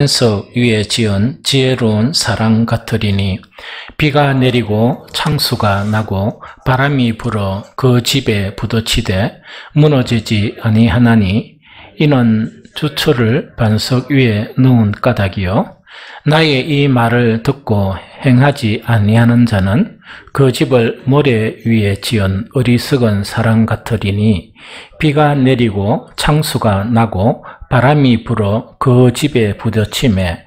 석 위에 지은 지혜로운 사랑 같으리니 비가 내리고 창수가 나고 바람이 불어 그 집에 부딪히되 무너지지 아니하나니 이는 주초를 반석 위에 놓은 까닭이요 나의 이 말을 듣고 행하지 아니하는 자는 그 집을 모래 위에 지은 어리석은 사람 같으리니 비가 내리고 창수가 나고 바람이 불어 그 집에 부딪히매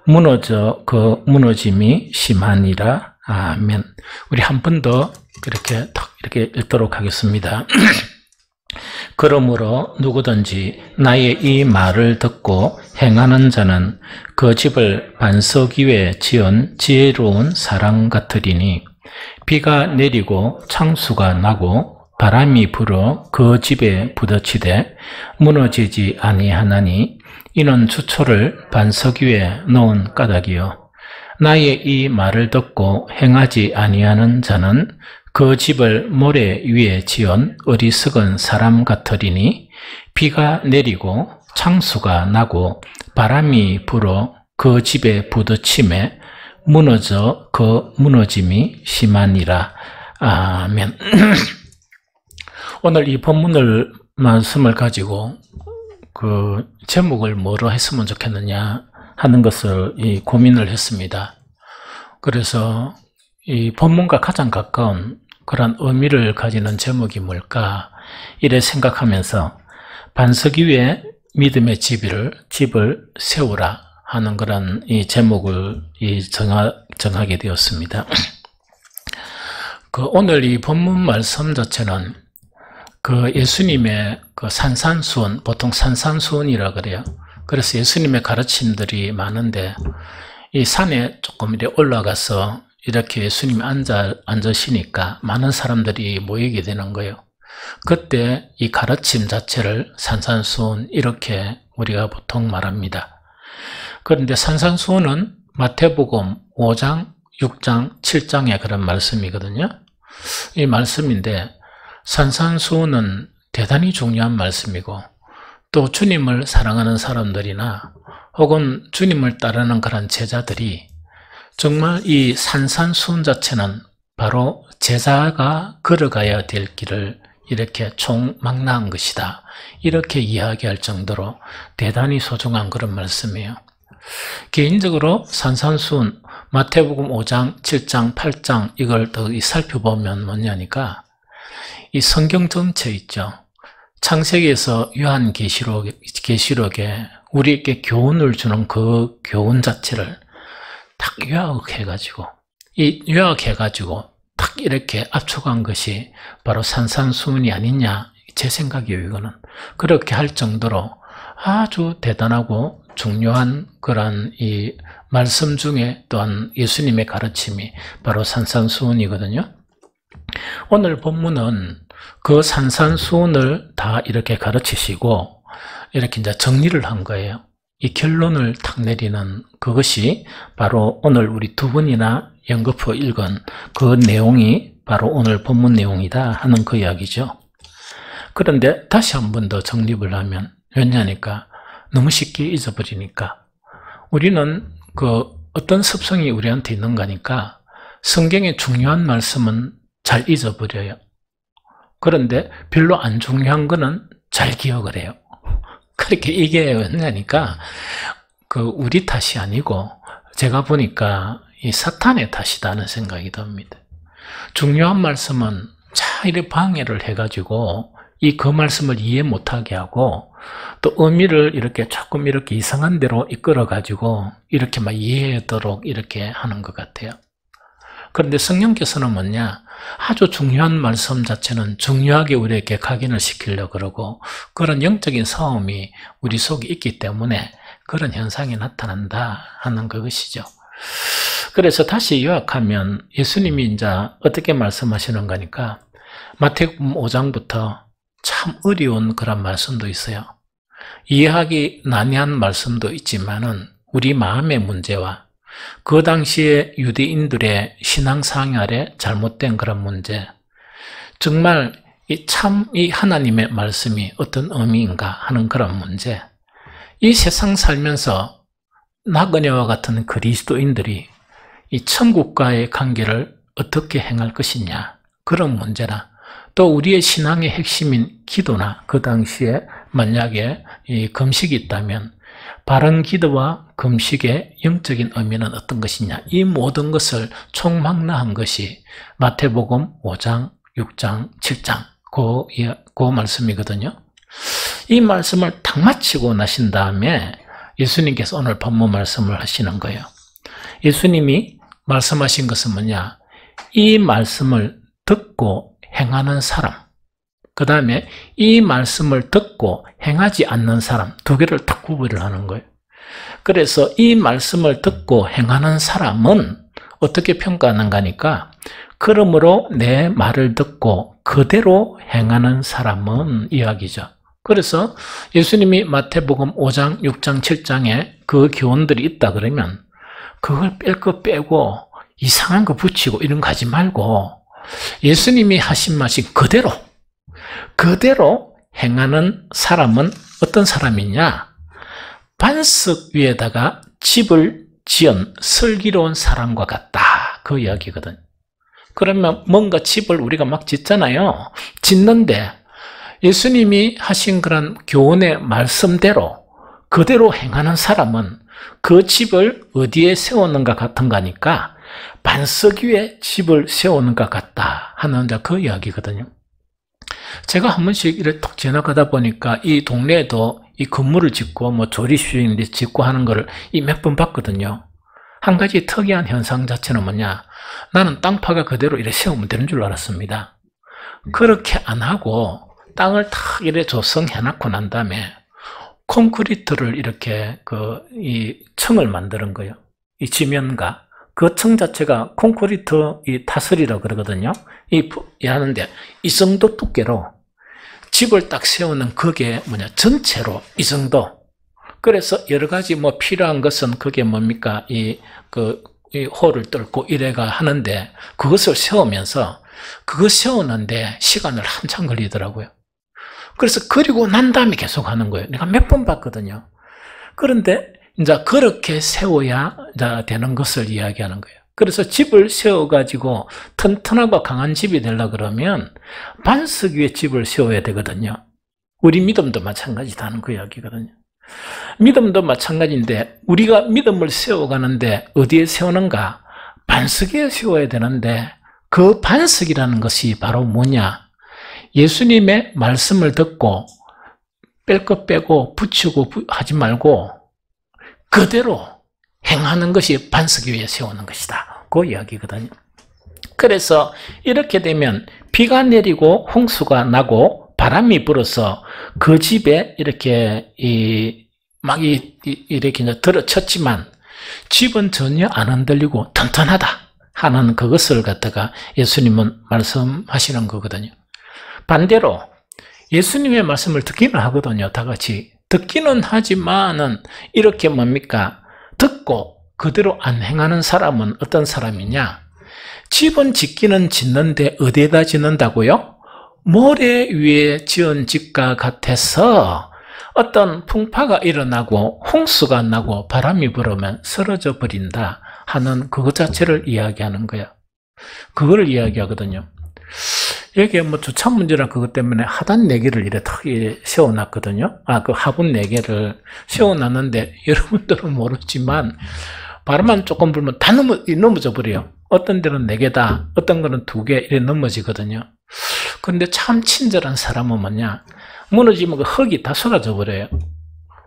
무너져 그 무너짐이 심하니라. 아멘. 우리 한 번 더 이렇게 읽도록 하겠습니다. 그러므로 누구든지 나의 이 말을 듣고 행하는 자는 그 집을 반석 위에 지은 지혜로운 사람 같으리니 비가 내리고 창수가 나고 바람이 불어 그 집에 부딪히되 무너지지 아니하나니 이는 주초를 반석 위에 놓은 까닭이요 나의 이 말을 듣고 행하지 아니하는 자는 그 집을 모래 위에 지은 어리석은 사람 같으리니 비가 내리고 창수가 나고 바람이 불어 그 집에 부딪히매 무너져 그 무너짐이 심하니라. 아멘. 오늘 이 본문을 말씀을 가지고 그 제목을 뭐로 했으면 좋겠느냐 하는 것을 고민을 했습니다. 그래서 이 본문과 가장 가까운 그런 의미를 가지는 제목이 뭘까 이래 생각하면서 반석 위에 믿음의 집을 세우라 하는 그런 이 제목을 정하게 되었습니다. 오늘 이 본문 말씀 자체는 그 예수님의 그 산산수훈, 보통 산산수훈이라 그래요. 그래서 예수님의 가르침들이 많은데 이 산에 조금 이렇게 올라가서 이렇게 예수님이 앉으시니까 많은 사람들이 모이게 되는 거예요. 그때 이 가르침 자체를 산산수훈 이렇게 우리가 보통 말합니다. 그런데 산산수훈은 마태복음 5장, 6장, 7장의 그런 말씀이거든요. 이 말씀인데 산산수훈은 대단히 중요한 말씀이고 또 주님을 사랑하는 사람들이나 혹은 주님을 따르는 그런 제자들이 정말 이 산산수훈 자체는 바로 제자가 걸어가야 될 길을 이렇게 총망라한 것이다. 이렇게 이야기할 정도로 대단히 소중한 그런 말씀이에요. 개인적으로 산산수훈, 마태복음 5장, 7장, 8장 이걸 더 살펴보면 뭐냐니까 이 성경 전체 있죠. 창세기에서 요한계시록에 우리에게 교훈을 주는 그 교훈 자체를 딱 요약해가지고 딱 이렇게 압축한 것이 바로 산산수훈이 아니냐 제 생각이에요. 이거는 그렇게 할 정도로 아주 대단하고 중요한 그런 이 말씀 중에 또한 예수님의 가르침이 바로 산산수훈이거든요. 오늘 본문은 그 산산수훈을 다 이렇게 가르치시고 이렇게 이제 정리를 한 거예요. 이 결론을 탁 내리는 그것이 바로 오늘 우리 두 분이나 연거푸 읽은 그 내용이 바로 오늘 본문 내용이다 하는 그 이야기죠. 그런데 다시 한 번 더 정립을 하면 왜냐니까 너무 쉽게 잊어버리니까 우리는 그 어떤 습성이 우리한테 있는 거니까 성경의 중요한 말씀은 잘 잊어버려요. 그런데 별로 안 중요한 거는 잘 기억을 해요. 그렇게 이게 왜냐니까 우리 탓이 아니고 제가 보니까 이 사탄의 탓이다는 생각이 듭니다. 중요한 말씀은 잘 이렇게 방해를 해가지고 그 말씀을 이해 못하게 하고 또 의미를 이렇게 조금 이렇게 이상한 대로 이끌어가지고 이렇게 막 이해하도록 이렇게 하는 것 같아요. 그런데 성령께서는 뭐냐? 아주 중요한 말씀 자체는 중요하게 우리에게 각인을 시키려고 그러고 그런 영적인 싸움이 우리 속에 있기 때문에 그런 현상이 나타난다 하는 그것이죠. 그래서 다시 요약하면 예수님이 이제 어떻게 말씀하시는 거니까 마태복음 5장부터 참 어려운 그런 말씀도 있어요. 이해하기 난해한 말씀도 있지만은 우리 마음의 문제와 그 당시에 유대인들의 신앙상 아래 잘못된 그런 문제, 정말 이 하나님의 말씀이 어떤 의미인가 하는 그런 문제, 이 세상 살면서 나그네와 같은 그리스도인들이 이 천국과의 관계를 어떻게 행할 것이냐, 그런 문제나, 또 우리의 신앙의 핵심인 기도나, 그 당시에 만약에 이 금식이 있다면 바른 기도와 금식의 영적인 의미는 어떤 것이냐, 이 모든 것을 총망라한 것이 마태복음 5장, 6장, 7장 그 말씀이거든요. 이 말씀을 딱 마치고 나신 다음에 예수님께서 오늘 본문 말씀을 하시는 거예요. 예수님이 말씀하신 것은 뭐냐? 이 말씀을 듣고 행하는 사람, 그 다음에 이 말씀을 듣고 행하지 않는 사람, 두 개를 딱 구분을 하는 거예요. 그래서 이 말씀을 듣고 행하는 사람은 어떻게 평가하는가 하니까, 그러므로 내 말을 듣고 그대로 행하는 사람은 이야기죠. 그래서 예수님이 마태복음 5장, 6장, 7장에 그 교훈들이 있다 그러면 그걸 뺄 거 빼고 이상한 거 붙이고 이런 거 하지 말고 예수님이 하신 말씀 그대로 행하는 사람은 어떤 사람이냐? 반석 위에다가 집을 지은 슬기로운 사람과 같다, 그 이야기거든. 그러면 뭔가 집을 우리가 막 짓잖아요. 짓는데 예수님이 하신 그런 교훈의 말씀대로 그대로 행하는 사람은 그 집을 어디에 세우는가 같은가 하니까 반석 위에 집을 세우는 것 같다 하는 그 이야기거든요. 제가 한 번씩 이렇게 톡 지나가다 보니까 이 동네에도 이 건물을 짓고 뭐 조립식인데 짓고 하는 거를 몇 번 봤거든요. 한 가지 특이한 현상 자체는 뭐냐? 나는 땅파가 그대로 이렇게 세우면 되는 줄 알았습니다. 그렇게 안 하고 땅을 탁 이렇게 조성해 놨고 난 다음에 콘크리트를 이렇게 이 층을 만드는 거예요. 이 지면과 그 층 자체가 콘크리트 이 타설이라고 그러거든요. 하는데 이 정도 두께로 집을 딱 세우는 그게 뭐냐? 전체로 이 정도. 그래서 여러 가지 뭐 필요한 것은 그게 뭡니까? 이 홀을 뚫고 이래가 하는데 그것을 세우면서 그거 세우는데 시간을 한참 걸리더라고요. 그래서 그리고 난 다음에 계속 하는 거예요. 내가 몇 번 봤거든요. 그런데 이제 그렇게 세워야 되는 것을 이야기하는 거예요. 그래서 집을 세워가지고 튼튼하고 강한 집이 되려고 그러면 반석 위에 집을 세워야 되거든요. 우리 믿음도 마찬가지다는 그 이야기거든요. 믿음도 마찬가지인데 우리가 믿음을 세워가는데 어디에 세우는가? 반석에 세워야 되는데 그 반석이라는 것이 바로 뭐냐? 예수님의 말씀을 듣고 뺄 것 빼고 붙이고 하지 말고 그대로 행하는 것이 반석 위에 세우는 것이다, 그 이야기거든요. 그래서 이렇게 되면 비가 내리고 홍수가 나고 바람이 불어서 그 집에 이렇게 이렇게 들어쳤지만 집은 전혀 안 흔들리고 튼튼하다 하는 그것을 갖다가 예수님은 말씀하시는 거거든요. 반대로 예수님의 말씀을 듣기는 하거든요. 다 같이 듣기는 하지만은 이렇게 뭡니까? 듣고 그대로 안 행하는 사람은 어떤 사람이냐? 집은 짓기는 짓는데 어디에다 짓는다고요? 모래 위에 지은 집과 같아서 어떤 풍파가 일어나고 홍수가 나고 바람이 불으면 쓰러져 버린다 하는 그것 자체를 이야기하는 거야. 그거를 이야기하거든요. 여기에 뭐 주차 문제랑 그것 때문에 하단 4개를 이렇게 세워놨거든요. 그 하분 4개를 세워놨는데 여러분들은 모르지만 바람만 조금 불면 다 넘어져 버려요. 어떤 데는 4개다, 어떤 거는 2개 이렇게 넘어지거든요. 그런데 참 친절한 사람은 뭐냐? 무너지면 그 흙이 다 쏟아져 버려요.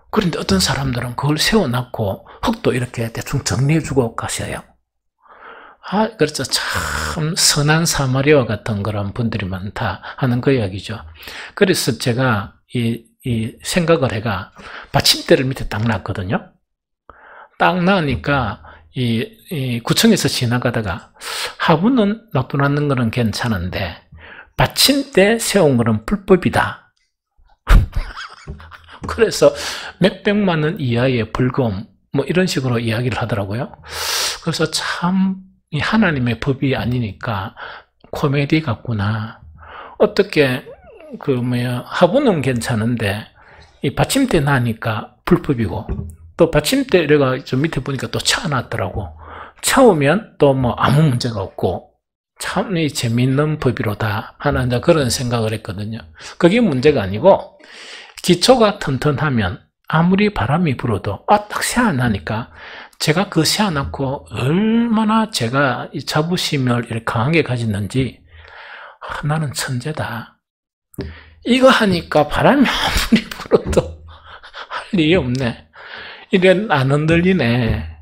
그런데 어떤 사람들은 그걸 세워놨고 흙도 이렇게 대충 정리해주고 가셔요. 그렇죠. 참 선한 사마리아와 같은 그런 분들이 많다 하는 그 이야기죠. 그래서 제가 이 생각을 해가 받침대를 밑에 딱 놨거든요. 딱 놔니까 이 구청에서 지나가다가 하부는 놔두는 거는 괜찮은데 받침대 세운 거는 불법이다. 그래서 몇백만 원 이하의 벌금 뭐 이런 식으로 이야기를 하더라고요. 그래서 참 이 하나님의 법이 아니니까 코미디 같구나. 어떻게 하부는 괜찮은데 이 받침대 나니까 불법이고 또 받침대가 저 밑에 보니까 또 쳐놨더라고. 쳐오면 또 뭐 아무 문제가 없고, 참 재미있는 법이로다 하는 그런 생각을 했거든요. 그게 문제가 아니고, 기초가 튼튼하면 아무리 바람이 불어도 딱 세안하니까 제가 그 세안하고 얼마나 제가 이 자부심을 이렇게 강하게 가졌는지, 나는 천재다. 이거 하니까 바람이 아무리 불어도 할 일이 없네. 이래 안 흔들리네.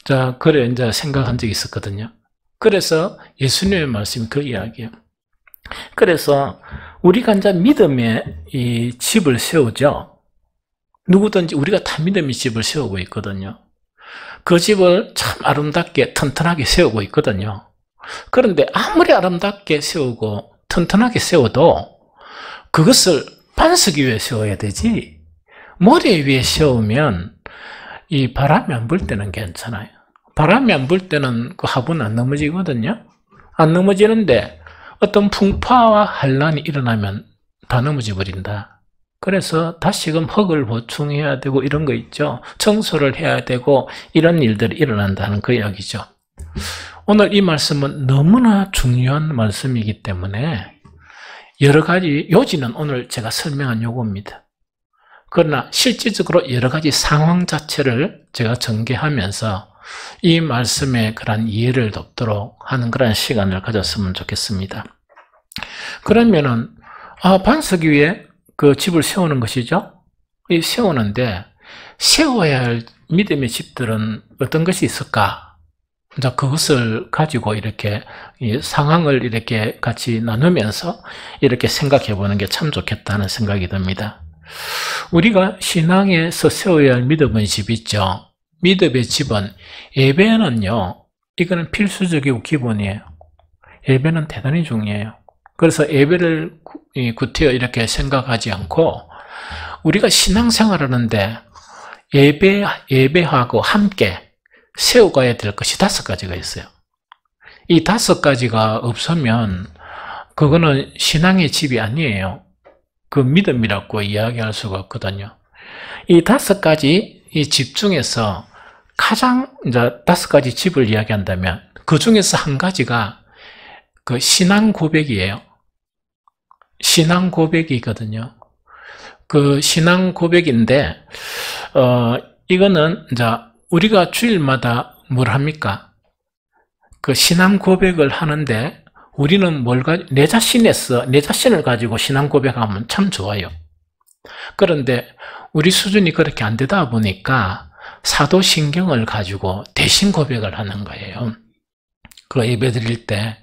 자, 그래 이제 생각한 적이 있었거든요. 그래서 예수님의 말씀이 그 이야기예요. 그래서 우리가 이제 믿음의 이 집을 세우죠. 누구든지 우리가 다 믿음의 집을 세우고 있거든요. 그 집을 참 아름답게 튼튼하게 세우고 있거든요. 그런데 아무리 아름답게 세우고 튼튼하게 세워도 그것을 반석 위에 세워야 되지, 모래 위에 세우면 이 바람이 안 불 때는 괜찮아요. 바람이 안 불 때는 그 화분은 안 넘어지거든요. 안 넘어지는데 어떤 풍파와 환란이 일어나면 다 넘어져 버린다. 그래서 다시금 흙을 보충해야 되고 이런 거 있죠. 청소를 해야 되고 이런 일들이 일어난다는 그 이야기죠. 오늘 이 말씀은 너무나 중요한 말씀이기 때문에 여러 가지 요지는 오늘 제가 설명한 요겁니다. 그러나 실질적으로 여러 가지 상황 자체를 제가 전개하면서 이 말씀의 그런 이해를 돕도록 하는 그런 시간을 가졌으면 좋겠습니다. 그러면은 반석 위에 그 집을 세우는 것이죠. 이 세우는데 세워야 할 믿음의 집들은 어떤 것이 있을까? 이제 그것을 가지고 이렇게 이 상황을 이렇게 같이 나누면서 이렇게 생각해 보는 게 참 좋겠다는 생각이 듭니다. 우리가 신앙에서 세워야 할 믿음의 집이 있죠. 믿음의 집은 예배는요, 이거는 필수적이고 기본이에요. 예배는 대단히 중요해요. 그래서 예배를 구태여 이렇게 생각하지 않고 우리가 신앙생활 하는데 예배하고 함께 세워가야 될 것이 5가지가 있어요. 이 5가지가 없으면 그거는 신앙의 집이 아니에요. 그 믿음이라고 이야기할 수가 없거든요. 이 5가지 이 집 중에서 가장 이제 5가지 집을 이야기한다면 그 중에서 한 가지가 그 신앙 고백이에요. 신앙 고백이거든요. 그 신앙 고백인데 이거는 이제 우리가 주일마다 뭘 합니까? 그 신앙 고백을 하는데 우리는 내 자신을 가지고 신앙 고백하면 참 좋아요. 그런데 우리 수준이 그렇게 안 되다 보니까 사도신경을 가지고 대신 고백을 하는 거예요. 그 예배 드릴 때.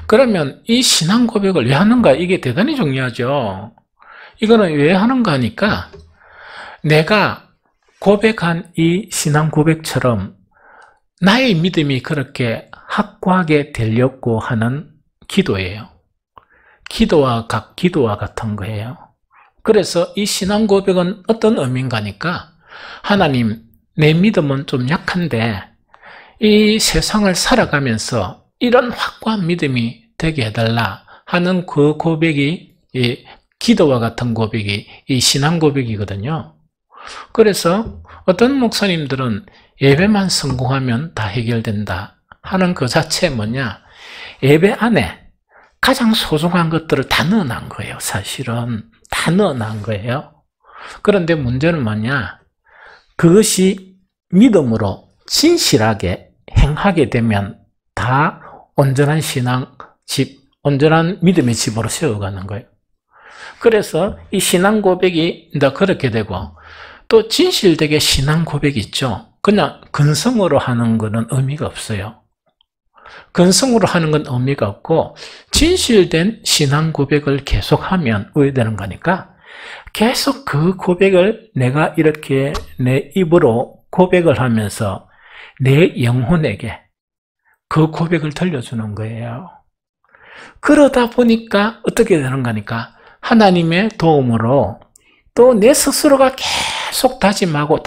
그러면 이 신앙 고백을 왜 하는가? 이게 대단히 중요하죠. 이거는 왜 하는가 하니까 내가 고백한 이 신앙 고백처럼 나의 믿음이 그렇게 확고하게 되려고 하는 기도예요. 기도와 같은 거예요. 그래서 이 신앙 고백은 어떤 의미인가 하니까 하나님, 내 믿음은 좀 약한데 이 세상을 살아가면서 이런 확고한 믿음이 되게 해달라 하는 그 고백이 이 기도와 같은 고백이 이 신앙 고백이거든요. 그래서 어떤 목사님들은 예배만 성공하면 다 해결된다 하는 그 자체 뭐냐, 예배 안에 가장 소중한 것들을 다 넣어놓은 거예요. 사실은 다 넣어놓은 거예요. 그런데 문제는 뭐냐, 그것이 믿음으로 진실하게 행하게 되면 다 온전한 신앙 집, 온전한 믿음의 집으로 세워가는 거예요. 그래서 이 신앙 고백이 그렇게 되고, 또 진실되게 신앙 고백이 있죠. 그냥 근성으로 하는 거는 의미가 없어요. 근성으로 하는 건 의미가 없고, 진실된 신앙 고백을 계속하면 왜 되는 거니까, 계속 그 고백을 내가 이렇게 내 입으로 고백을 하면서 내 영혼에게 그 고백을 들려주는 거예요. 그러다 보니까 어떻게 되는 거니까 하나님의 도움으로 또 내 스스로가 계속 다짐하고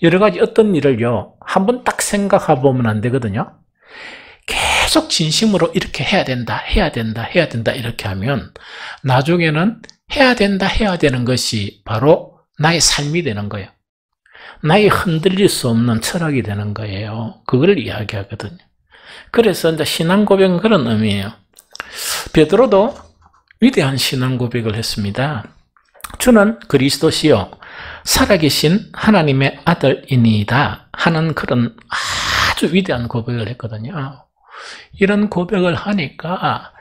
여러 가지 어떤 일을요, 한번 딱 생각해 보면 안 되거든요. 계속 진심으로 이렇게 해야 된다 이렇게 하면 나중에는 해야 된다 해야 되는 것이 바로 나의 삶이 되는 거예요. 나의 흔들릴 수 없는 철학이 되는 거예요. 그걸 이야기하거든요. 그래서 이제 신앙 고백은 그런 의미예요. 베드로도 위대한 신앙 고백을 했습니다. 주는 그리스도시요 살아계신 하나님의 아들이니이다 하는 그런 아주 위대한 고백을 했거든요. 이런 고백을 하니까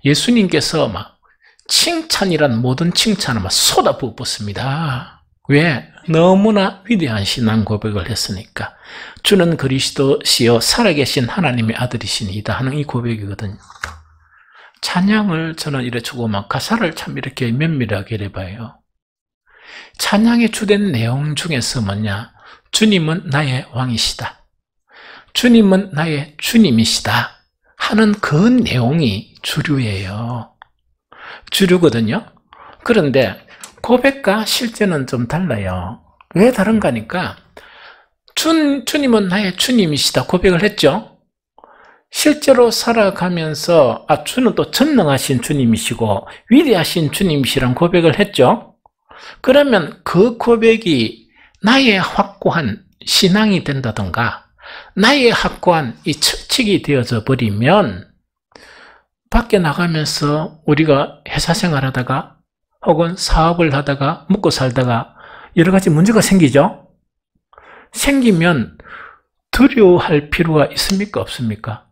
예수님께서 막 칭찬이란 모든 칭찬을 막 쏟아붓습니다. 왜? 너무나 위대한 신앙 고백을 했으니까. 주는 그리스도시요 살아계신 하나님의 아들이시니이다 하는 이 고백이거든요. 찬양을 저는 이래 주고 막 가사를 참 이렇게 면밀하게 해봐요. 찬양의 주된 내용 중에서 뭐냐? 주님은 나의 왕이시다. 주님은 나의 주님이시다. 하는 그 내용이 주류예요. 주류거든요. 그런데 고백과 실제는 좀 달라요. 왜 다른가 하니까 주님은 나의 주님이시다 고백을 했죠. 실제로 살아가면서 주는 또 전능하신 주님이시고 위대하신 주님이시란 고백을 했죠. 그러면 그 고백이 나의 확고한 신앙이 된다던가 나의 확고한 이 철칙이 되어져 버리면 밖에 나가면서 우리가 회사 생활하다가 혹은 사업을 하다가 먹고 살다가 여러 가지 문제가 생기죠. 생기면 두려워할 필요가 있습니까? 없습니까?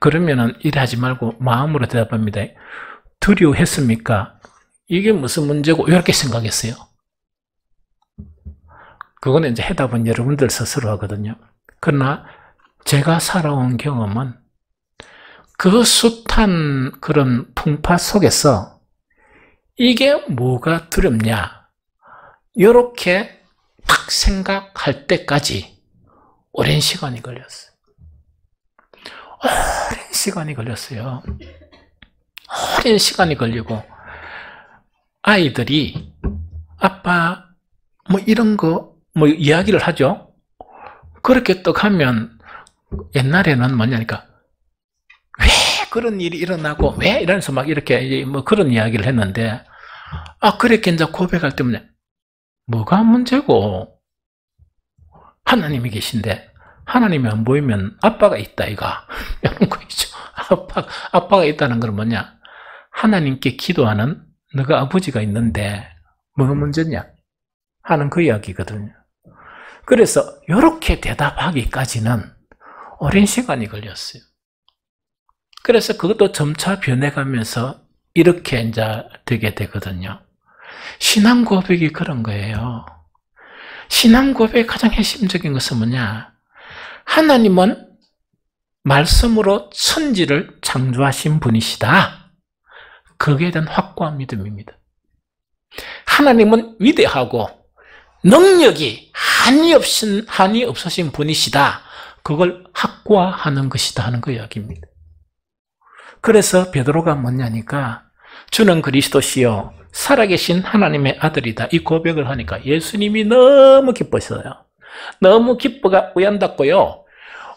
그러면은 일하지 말고 마음으로 대답합니다. 두려워했습니까? 이게 무슨 문제고 이렇게 생각했어요. 그거는 이제 해답은 여러분들 스스로 하거든요. 그러나 제가 살아온 경험은 그 숱한 그런 풍파 속에서 이게 뭐가 두렵냐 이렇게 딱 생각할 때까지 오랜 시간이 걸렸어요. 오랜 시간이 걸렸어요. 오랜 시간이 걸리고 아이들이 아빠 뭐 이런 거 뭐 이야기를 하죠. 그렇게 또 하면 옛날에는 뭐냐니까 왜 그런 일이 일어나고 왜 이러면서 막 이렇게 뭐 그런 이야기를 했는데 그렇게 이제 고백할 때문에 뭐가 문제고 하나님이 계신데 하나님이 안 보이면 아빠가 있다 이가 이런 거죠. 아빠가 있다는 건 뭐냐? 하나님께 기도하는 너가 아버지가 있는데 뭐가 문제냐? 하는 그 이야기거든요. 그래서 이렇게 대답하기까지는 오랜 시간이 걸렸어요. 그래서 그것도 점차 변해가면서 이렇게 이제 되게 되거든요. 신앙 고백이 그런 거예요. 신앙 고백의 가장 핵심적인 것은 뭐냐? 하나님은 말씀으로 천지를 창조하신 분이시다. 거기에 대한 확고한 믿음입니다. 하나님은 위대하고 능력이 한이 없으신 분이시다. 그걸 확고화하는 것이다 하는 그 이야기입니다. 그래서 베드로가 뭐냐니까 주는 그리스도시요 살아계신 하나님의 아들이다. 이 고백을 하니까 예수님이 너무 기뻤어요. 너무 기뻐가 우연답고요.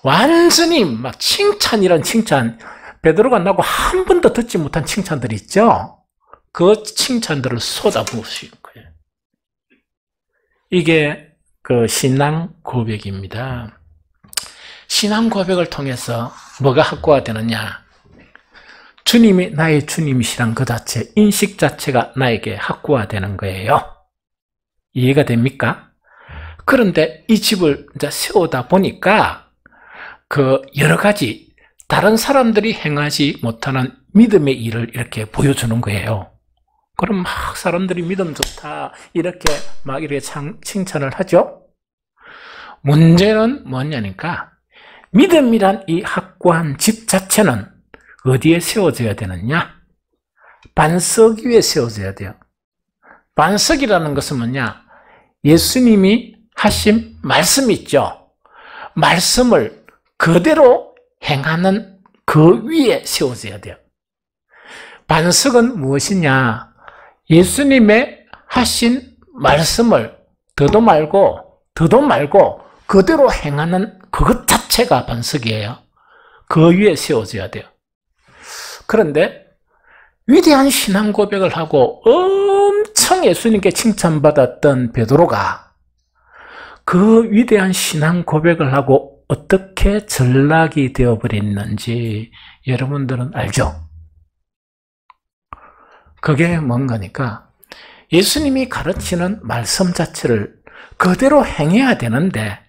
완전히 막 칭찬이란 칭찬, 베드로가 나고 한 번도 듣지 못한 칭찬들이 있죠. 그 칭찬들을 쏟아부으신 거예요. 이게 그 신앙 고백입니다. 신앙 고백을 통해서 뭐가 확고화되느냐? 주님이 나의 주님이시란 그 자체, 인식 자체가 나에게 확고화되는 거예요. 이해가 됩니까? 그런데 이 집을 이제 세우다 보니까 그 여러 가지 다른 사람들이 행하지 못하는 믿음의 일을 이렇게 보여주는 거예요. 그럼 막 사람들이 믿음 좋다 이렇게 막 이렇게 칭찬을 하죠. 문제는 뭐냐니까 믿음이란 이 확고한 집 자체는 어디에 세워져야 되느냐? 반석 위에 세워져야 돼요. 반석이라는 것은 뭐냐? 예수님이 하신 말씀이 있죠. 말씀을 그대로 행하는 그 위에 세워져야 돼요. 반석은 무엇이냐? 예수님의 하신 말씀을 더도 말고 그대로 행하는 그것 자체가 반석이에요. 그 위에 세워져야 돼요. 그런데 위대한 신앙 고백을 하고 엄청 예수님께 칭찬받았던 베드로가 그 위대한 신앙 고백을 하고 어떻게 전락이 되어버렸는지 여러분들은 알죠? 그게 뭔가니까 예수님이 가르치는 말씀 자체를 그대로 행해야 되는데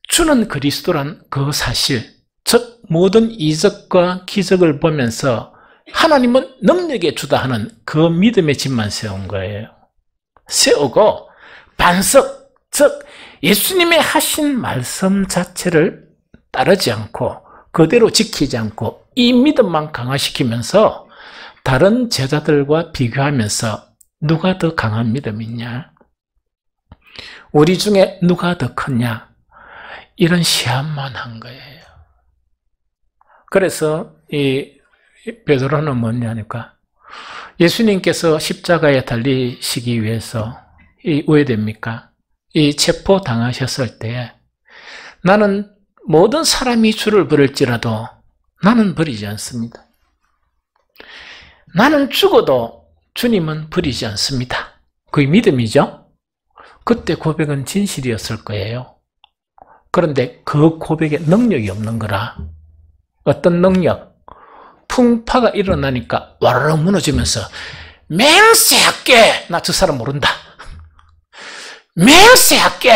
주는 그리스도란 그 사실, 즉 모든 이적과 기적을 보면서 하나님은 능력의 주다 하는 그 믿음의 집만 세운 거예요. 세우고 반석, 즉 예수님의 하신 말씀 자체를 따르지 않고 그대로 지키지 않고 이 믿음만 강화시키면서 다른 제자들과 비교하면서 누가 더 강한 믿음이 있냐? 우리 중에 누가 더 크냐? 이런 시합만 한 거예요. 그래서 이 베드로는 뭐냐니까 예수님께서 십자가에 달리시기 위해서 왜 됩니까? 이 체포 당하셨을 때에 나는 모든 사람이 주를 버릴지라도 나는 버리지 않습니다. 나는 죽어도 주님은 버리지 않습니다. 그게 믿음이죠? 그때 고백은 진실이었을 거예요. 그런데 그 고백에 능력이 없는 거라. 어떤 능력? 풍파가 일어나니까 와르르 무너지면서 맹세할게! 나 저 사람 모른다. 맹세할게!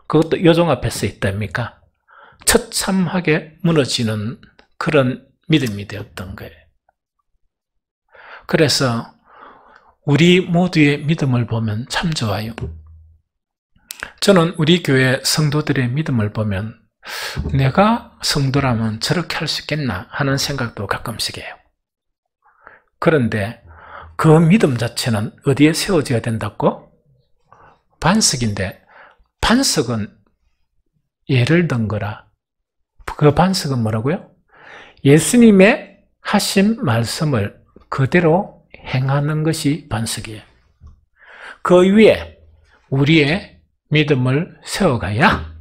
그것도 요정 앞에서 있답니까? 처참하게 무너지는 그런 믿음이 되었던 거예요. 그래서 우리 모두의 믿음을 보면 참 좋아요. 저는 우리 교회 성도들의 믿음을 보면 내가 성도라면 저렇게 할 수 있겠나 하는 생각도 가끔씩 해요. 그런데 그 믿음 자체는 어디에 세워져야 된다고? 반석인데 반석은 예를 든 거라. 그 반석은 뭐라고요? 예수님의 하신 말씀을 그대로 행하는 것이 반석이에요. 그 위에 우리의 믿음을 세워가야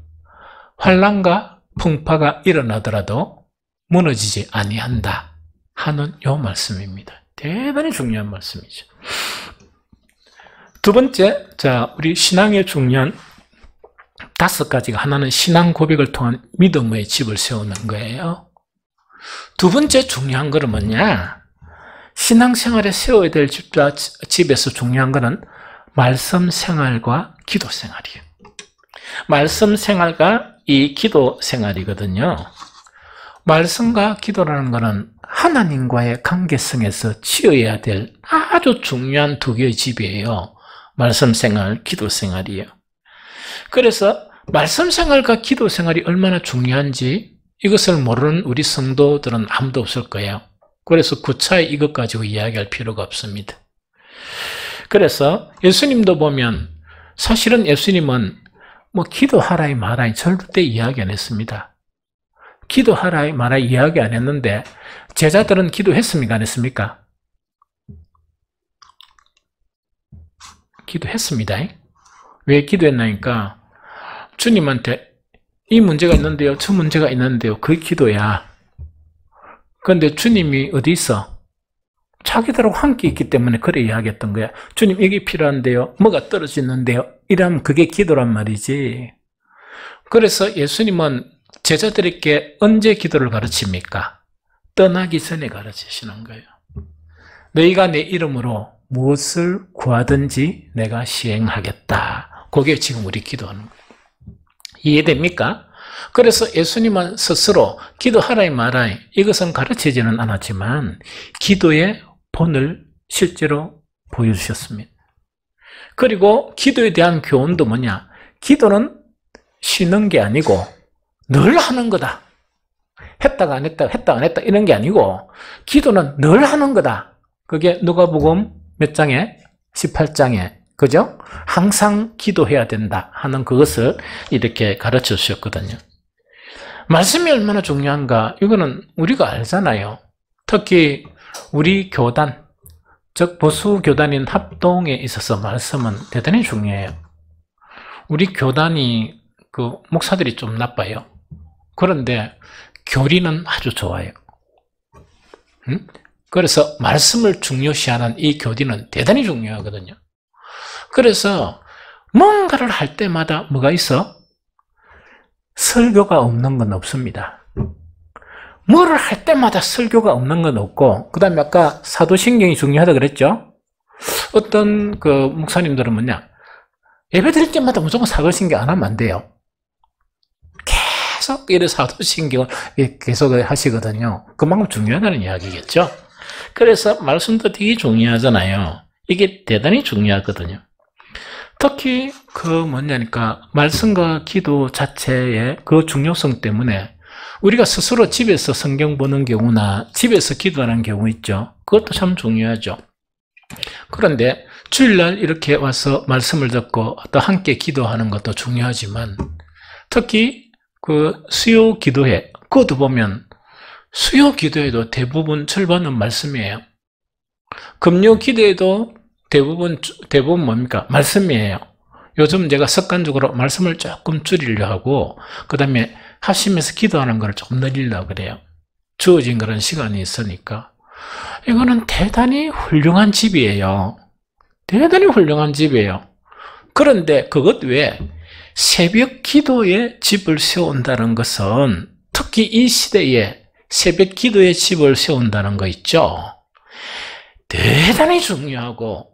환난과 풍파가 일어나더라도 무너지지 아니한다 하는 이 말씀입니다. 대단히 중요한 말씀이죠. 두 번째, 우리 신앙의 중요한 5가지가 하나는 신앙 고백을 통한 믿음의 집을 세우는 거예요. 두 번째 중요한 것은 뭐냐? 신앙생활에 세워야 될 집에서 중요한 것은 말씀 생활과 기도 생활이에요. 말씀 생활과 이 기도 생활이거든요. 말씀과 기도라는 것은 하나님과의 관계성에서 지어야 될 아주 중요한 두 개의 집이에요. 말씀 생활, 기도 생활이에요. 그래서 말씀 생활과 기도 생활이 얼마나 중요한지 이것을 모르는 우리 성도들은 아무도 없을 거예요. 그래서 구차히 이것 가지고 이야기할 필요가 없습니다. 그래서 예수님도 보면 사실은 예수님은 기도하라이 말아이 절대 이야기 안 했습니다. 기도하라이 말아이 이야기 안 했는데 제자들은 기도했습니까? 안 했습니까? 기도했습니다. 왜 기도했나니까 주님한테 이 문제가 있는데요, 저 문제가 있는데요, 그게 기도야. 그런데 주님이 어디 있어? 자기들하고 함께 있기 때문에 그래 이야기했던 거야. 주님 이게 필요한데요, 뭐가 떨어지는데요, 이러면 그게 기도란 말이지. 그래서 예수님은 제자들에게 언제 기도를 가르칩니까? 떠나기 전에 가르치시는 거예요. 너희가 내 이름으로 무엇을 구하든지 내가 시행하겠다. 그게 지금 우리 기도하는 거예요. 이해됩니까? 그래서 예수님은 스스로 기도하라이 말아이 이것은 가르치지는 않았지만 기도의 본을 실제로 보여주셨습니다. 그리고 기도에 대한 교훈도 뭐냐? 기도는 쉬는 게 아니고 늘 하는 거다. 했다가 안 했다가 했다가 안 했다 이런 게 아니고 기도는 늘 하는 거다. 그게 누가복음 몇 장에? 18장에 그죠? 항상 기도해야 된다 하는 그것을 이렇게 가르쳐 주셨거든요. 말씀이 얼마나 중요한가 이거는 우리가 알잖아요. 특히 우리 교단, 즉 보수 교단인 합동에 있어서 말씀은 대단히 중요해요. 우리 교단이 목사들이 좀 나빠요. 그런데 교리는 아주 좋아요. 그래서 말씀을 중요시하는 이 교리는 대단히 중요하거든요. 그래서 뭔가를 할 때마다 뭐가 있어? 설교가 없는 건 없습니다. 뭐를 할 때마다 설교가 없는 건 없고, 그 다음에 아까 사도신경이 중요하다 그랬죠? 어떤 그 목사님들은 뭐냐, 예배 드릴 때마다 무조건 사도신경 안 하면 안 돼요. 계속 이래 사도신경을 계속 하시거든요. 그만큼 중요하다는 이야기겠죠? 그래서 말씀도 되게 중요하잖아요. 이게 대단히 중요하거든요. 특히 그 뭐냐니까 말씀과 기도 자체의 그 중요성 때문에 우리가 스스로 집에서 성경 보는 경우나 집에서 기도하는 경우 있죠. 그것도 참 중요하죠. 그런데 주일날 이렇게 와서 말씀을 듣고 또 함께 기도하는 것도 중요하지만 특히 그 수요 기도회, 그것도 보면 수요 기도에도 대부분 절반은 말씀이에요. 금요 기도에도 대부분 뭡니까? 말씀이에요. 요즘 제가 습관적으로 말씀을 조금 줄이려 하고, 그 다음에 합심해서 기도하는 걸 조금 늘리려고 그래요. 주어진 그런 시간이 있으니까. 이거는 대단히 훌륭한 집이에요. 대단히 훌륭한 집이에요. 그런데 그것 외에 새벽 기도의 집을 세운다는 것은 특히 이 시대에 새벽 기도의 집을 세운다는 거 있죠. 대단히 중요하고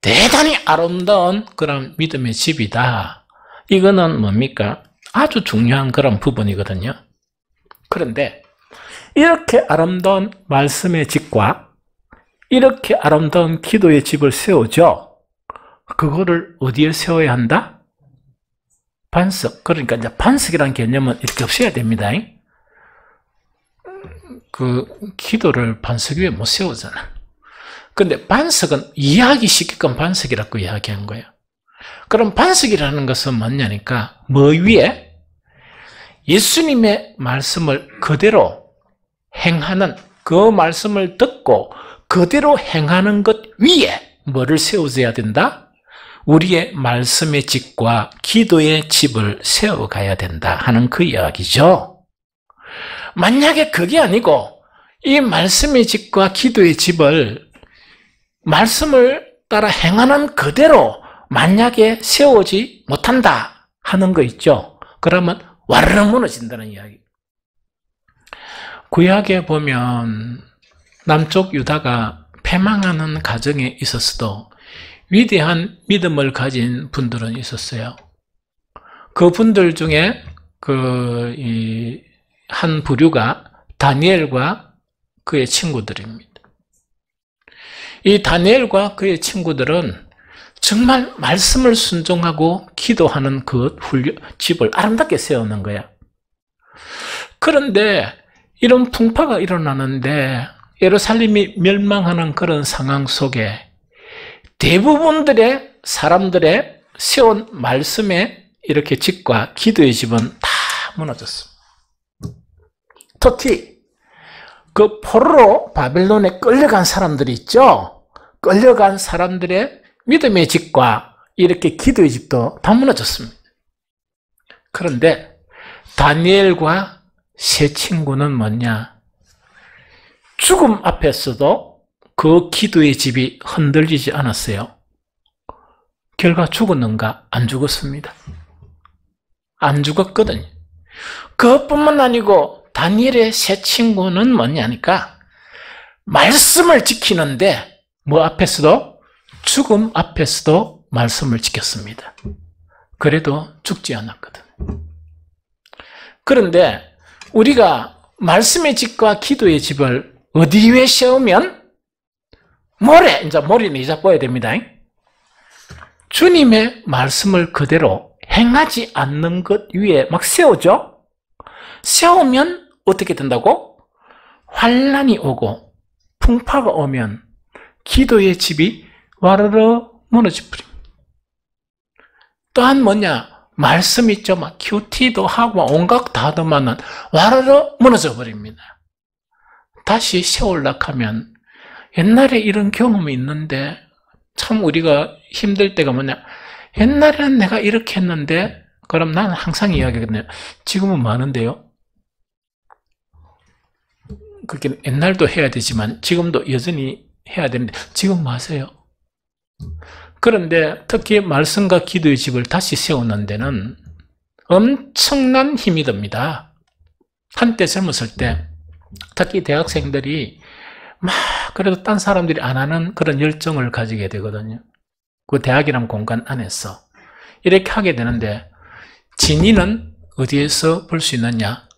대단히 아름다운 그런 믿음의 집이다. 이거는 뭡니까? 아주 중요한 그런 부분이거든요. 그런데 이렇게 아름다운 말씀의 집과 이렇게 아름다운 기도의 집을 세우죠. 그거를 어디에 세워야 한다? 반석. 그러니까 이제 반석이라는 개념은 이렇게 없어야 됩니다. 그 기도를 반석 위에 못 세우잖아. 근데 반석은 이해하기 쉽게끔 반석이라고 이야기한 거예요. 그럼 반석이라는 것은 뭐냐니까 뭐 위에? 예수님의 말씀을 그대로 행하는, 그 말씀을 듣고 그대로 행하는 것 위에 뭐를 세워줘야 된다? 우리의 말씀의 집과 기도의 집을 세워가야 된다 하는 그 이야기죠. 만약에 그게 아니고 이 말씀의 집과 기도의 집을 말씀을 따라 행하는 그대로 만약에 세우지 못한다 하는 거 있죠. 그러면 와르르 무너진다는 이야기. 구약에 보면 남쪽 유다가 패망하는 가정에 있었어도 위대한 믿음을 가진 분들은 있었어요. 그 분들 중에 한 부류가 다니엘과 그의 친구들입니다. 이 다니엘과 그의 친구들은 정말 말씀을 순종하고 기도하는 그 집을 아름답게 세우는 거야. 그런데 이런 풍파가 일어나는데 예루살렘이 멸망하는 그런 상황 속에 대부분들의 사람들의 세운 말씀의 이렇게 집과 기도의 집은 다 무너졌습니다. 특히 그 포로로 바벨론에 끌려간 사람들이 있죠. 끌려간 사람들의 믿음의 집과 이렇게 기도의 집도 다 무너졌습니다. 그런데 다니엘과 세 친구는 뭐냐? 죽음 앞에서도 그 기도의 집이 흔들리지 않았어요. 결과 죽었는가? 안 죽었습니다. 안 죽었거든요. 그것뿐만 아니고 다니엘의 세 친구는 뭐냐니까 말씀을 지키는데 뭐 앞에서도 죽음 앞에서도 말씀을 지켰습니다. 그래도 죽지 않았거든. 그런데 우리가 말씀의 집과 기도의 집을 어디 위에 세우면 머리는 이제 보여야 됩니다. 주님의 말씀을 그대로 행하지 않는 것 위에 막 세우죠. 세우면 어떻게 된다고? 환난이 오고 풍파가 오면 기도의 집이 와르르 무너져 버립니다. 또한 뭐냐? 말씀 있죠. 막 큐티도 하고 온갖 다 하더만은 와르르 무너져 버립니다. 다시 세우려고 하면 옛날에 이런 경험이 있는데 참 우리가 힘들 때가 뭐냐? 옛날에는 내가 이렇게 했는데 그럼 나는 항상 이야기하거든요. 지금은 많은데요. 그게 옛날도 해야 되지만 지금도 여전히 해야 되는데 지금 뭐 하세요? 그런데 특히 말씀과 기도의 집을 다시 세우는 데는 엄청난 힘이 듭니다. 한때 젊었을 때 특히 대학생들이 막 그래도 딴 사람들이 안 하는 그런 열정을 가지게 되거든요. 그 대학이란 공간 안에서 이렇게 하게 되는데 진리는 어디에서 볼 수 있느냐?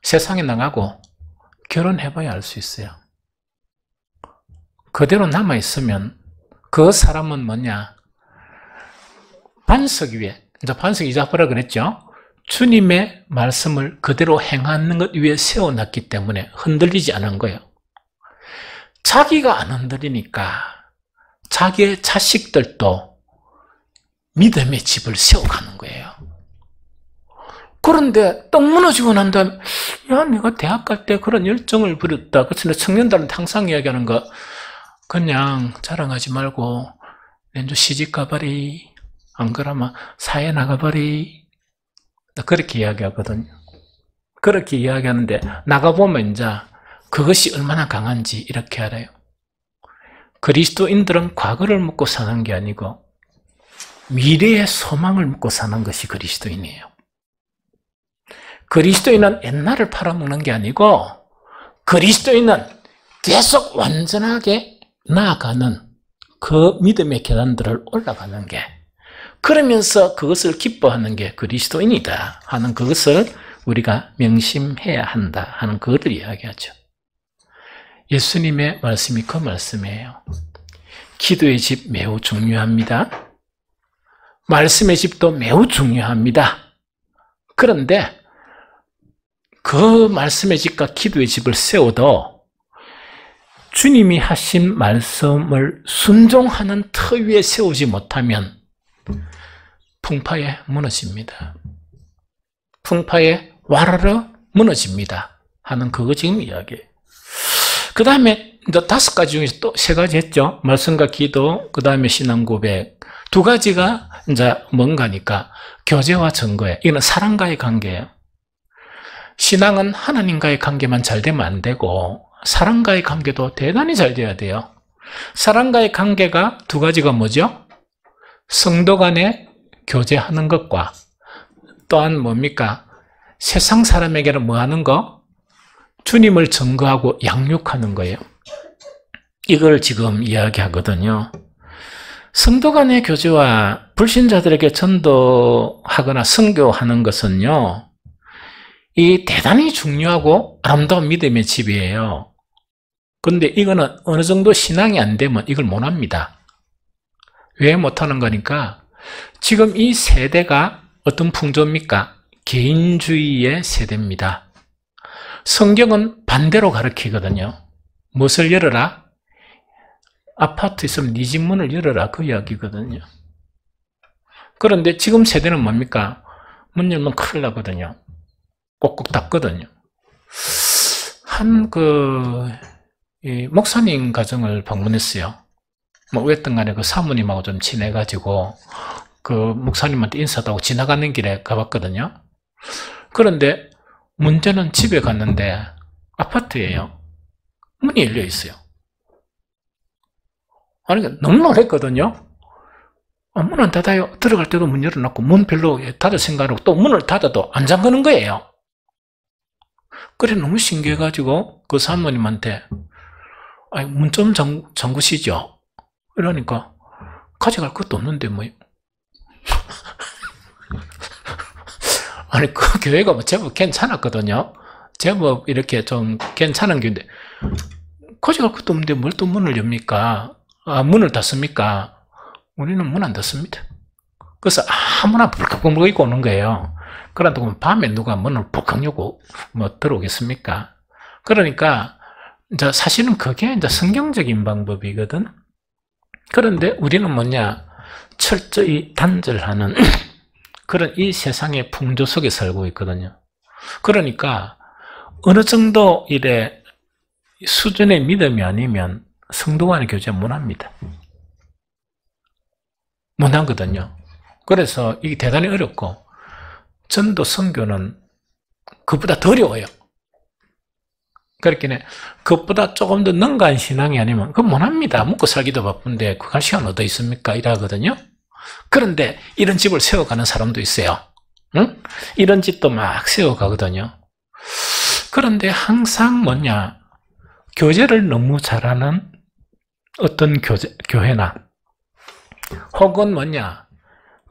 세상에 나가고 결혼해봐야 알 수 있어요. 그대로 남아있으면 그 사람은 뭐냐? 반석 위에, 이제 반석 이자포라 그랬죠? 주님의 말씀을 그대로 행하는 것 위에 세워놨기 때문에 흔들리지 않은 거예요. 자기가 안 흔들리니까 자기의 자식들도 믿음의 집을 세워가는 거예요. 그런데 떡 무너지고 난 다음에 야, 내가 대학 갈 때 그런 열정을 부렸다. 그래서 청년들한테 항상 이야기하는 거 그냥 자랑하지 말고 왠지 시집 가버리, 안 그러면 사회 나가버리. 그렇게 이야기하거든요. 그렇게 이야기하는데 나가보면 이제 그것이 얼마나 강한지 이렇게 알아요. 그리스도인들은 과거를 묻고 사는 게 아니고 미래의 소망을 묻고 사는 것이 그리스도인이에요. 그리스도인은 옛날을 팔아먹는 게 아니고 그리스도인은 계속 완전하게 나아가는 그 믿음의 계단들을 올라가는 게, 그러면서 그것을 기뻐하는 게 그리스도인이다 하는 그것을 우리가 명심해야 한다 하는 그것을 이야기하죠. 예수님의 말씀이 그 말씀이에요. 기도의 집 매우 중요합니다. 말씀의 집도 매우 중요합니다. 그런데 그 말씀의 집과 기도의 집을 세워도 주님이 하신 말씀을 순종하는 터 위에 세우지 못하면 풍파에 무너집니다. 풍파에 와르르 무너집니다 하는 그거 지금 이야기예요. 그 다음에 이제 5가지 중에서 또 3가지 했죠. 말씀과 기도, 그 다음에 신앙 고백. 2가지가 이제 뭔가니까 교제와 증거예요. 이거는 사람과의 관계예요. 신앙은 하나님과의 관계만 잘 되면 안 되고 사람과의 관계도 대단히 잘 돼야 돼요. 사람과의 관계가 2가지가 뭐죠? 성도 간에 교제하는 것과 또한 뭡니까? 세상 사람에게는 뭐 하는 거? 주님을 증거하고 양육하는 거예요. 이걸 지금 이야기하거든요. 성도 간의 교제와 불신자들에게 전도하거나 선교하는 것은요, 이 대단히 중요하고 아름다운 믿음의 집이에요. 그런데 이거는 어느 정도 신앙이 안 되면 이걸 못 합니다. 왜 못하는 거니까 지금 이 세대가 어떤 풍조입니까? 개인주의의 세대입니다. 성경은 반대로 가르치거든요. 무엇을 열어라? 아파트 있으면 네 집 문을 열어라, 그 이야기거든요. 그런데 지금 세대는 뭡니까? 문 열면 큰일 나거든요. 꼭꼭 닫거든요. 목사님 가정을 방문했어요. 뭐, 어쨌든 간에 그 사모님하고 좀 친해가지고, 그 목사님한테 인사도 하고 지나가는 길에 가봤거든요. 그런데 문제는 집에 갔는데, 아파트예요. 문이 열려 있어요. 아니, 너무 놀랐거든요. 문 안 닫아요. 들어갈 때도 문 열어놓고, 문 별로 닫을 생각하고 또 문을 닫아도 안 잠그는 거예요. 그래, 너무 신기해가지고, 그 사모님한테, 아니, 문 좀 잠그시죠? 이러니까, 가져갈 것도 없는데, 뭐. 아니, 그 교회가 뭐 제법 괜찮았거든요. 제법 이렇게 좀 괜찮은 교회인데, 가져갈 것도 없는데 뭘 또 문을 엽니까? 문을 닫습니까? 우리는 문 안 닫습니다. 그래서 아무나 불컥불컥 입고 오는 거예요. 그런데 밤에 누가 문을 푹 열고 뭐 들어오겠습니까? 그러니까 이제 사실은 그게 이제 성경적인 방법이거든. 그런데 우리는 뭐냐? 철저히 단절하는 그런 이 세상의 풍조 속에 살고 있거든요. 그러니까 어느 정도 이래 수준의 믿음이 아니면 성도 간의 교제 못합니다. 못하거든요. 그래서 이게 대단히 어렵고, 전도 선교는 그보다 더 어려워요. 그렇게 그것보다 조금 더 능가한 신앙이 아니면 그건 못합니다. 먹고 살기도 바쁜데 그거 할 시간 어디 있습니까? 이러거든요. 그런데 이런 집을 세워가는 사람도 있어요. 응? 이런 집도 막 세워가거든요. 그런데 항상 뭐냐, 교제를 너무 잘하는 어떤 교회나 혹은 뭐냐,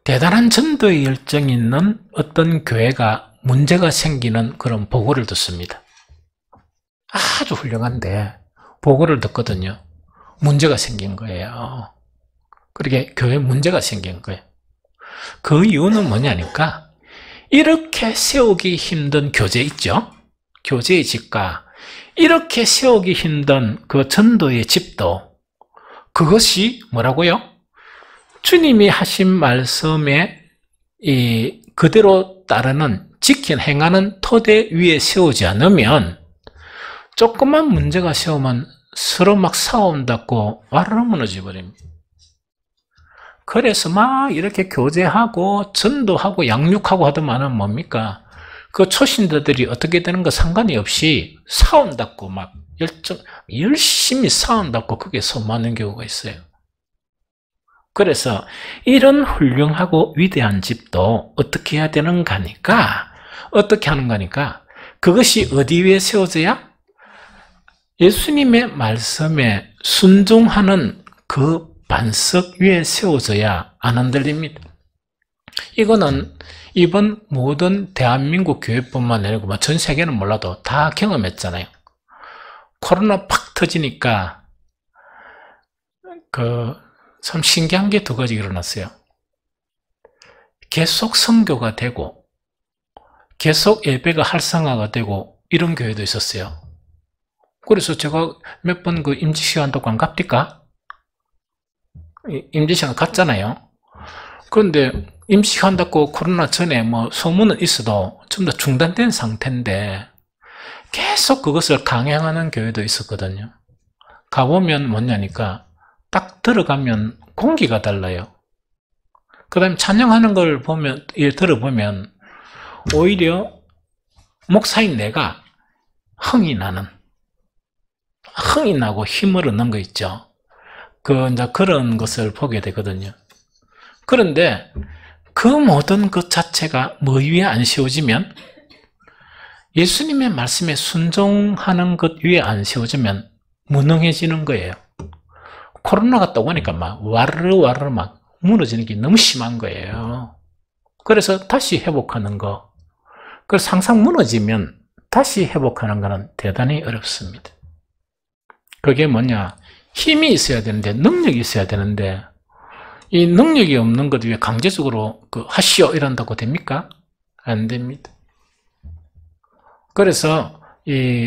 대단한 전도의 열정이 있는 어떤 교회가 문제가 생기는 그런 보고를 듣습니다. 아주 훌륭한데 보고를 듣거든요. 문제가 생긴 거예요. 그렇게 교회에 문제가 생긴 거예요. 그 이유는 뭐냐니까, 이렇게 세우기 힘든 교제 있죠? 교제의 집과 이렇게 세우기 힘든 그 전도의 집도, 그것이 뭐라고요? 주님이 하신 말씀에 그대로 따르는, 지킨, 행하는 토대 위에 세우지 않으면, 조금만 문제가 세우면 서로 막 싸운다고 와르르 무너져 버립니다. 그래서 막 이렇게 교제하고 전도하고 양육하고 하더만은 뭡니까? 그 초신자들이 어떻게 되는 거 상관이 없이 싸운다고 막 열심히 싸운다고 그게 소모하는 경우가 있어요. 그래서 이런 훌륭하고 위대한 집도 어떻게 해야 되는가 하니까, 어떻게 하는가 하니까, 그것이 어디 위에 세워져야? 예수님의 말씀에 순종하는 그 반석 위에 세워져야 안 흔들립니다. 이거는 이번 모든 대한민국 교회뿐만 아니고 전 세계는 몰라도 다 경험했잖아요. 코로나 팍 터지니까 참 신기한 게 두 가지 일어났어요. 계속 선교가 되고 계속 예배가 활성화가 되고 이런 교회도 있었어요. 그래서 제가 몇 번 그 임지시간도 갑니까? 임지시간 갔잖아요. 그런데 임시한다고 코로나 전에 뭐 소문은 있어도 전부 다 중단된 상태인데 계속 그것을 강행하는 교회도 있었거든요. 가보면 뭐냐니까 딱 들어가면 공기가 달라요. 그 다음에 찬양하는 걸 보면, 들어보면 오히려 목사인 내가 흥이 나고 힘을 얻는 거 있죠. 이제 그런 것을 보게 되거든요. 그런데 그 모든 것 자체가 뭐 위에 안 세워지면, 예수님의 말씀에 순종하는 것 위에 안 세워지면 무능해지는 거예요. 코로나가 또 오니까 막 와르르 막 무너지는 게 너무 심한 거예요. 그래서 다시 회복하는 거, 그래서 항상 무너지면 다시 회복하는 거는 대단히 어렵습니다. 그게 뭐냐, 힘이 있어야 되는데, 능력이 있어야 되는데, 이 능력이 없는 것 위에 강제적으로 하시오 이런다고 됩니까? 안 됩니다. 그래서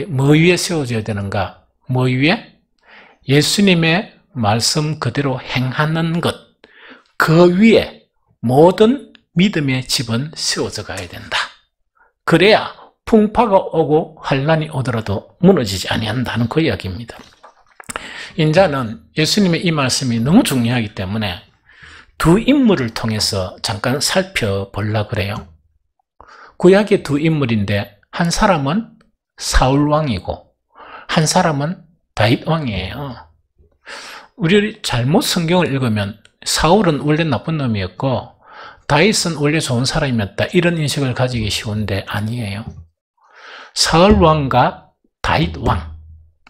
뭐 위에 세워져야 되는가? 뭐 위에? 예수님의 말씀 그대로 행하는 것, 그 위에 모든 믿음의 집은 세워져 가야 된다. 그래야 풍파가 오고 환난이 오더라도 무너지지 아니한다는 그 이야기입니다. 인자는 예수님의 이 말씀이 너무 중요하기 때문에 두 인물을 통해서 잠깐 살펴보려고 그래요. 구약의 두 인물인데 한 사람은 사울 왕이고 한 사람은 다윗 왕이에요. 우리 잘못 성경을 읽으면 사울은 원래 나쁜 놈이었고 다윗은 원래 좋은 사람이었다, 이런 인식을 가지기 쉬운데 아니에요. 사울 왕과 다윗 왕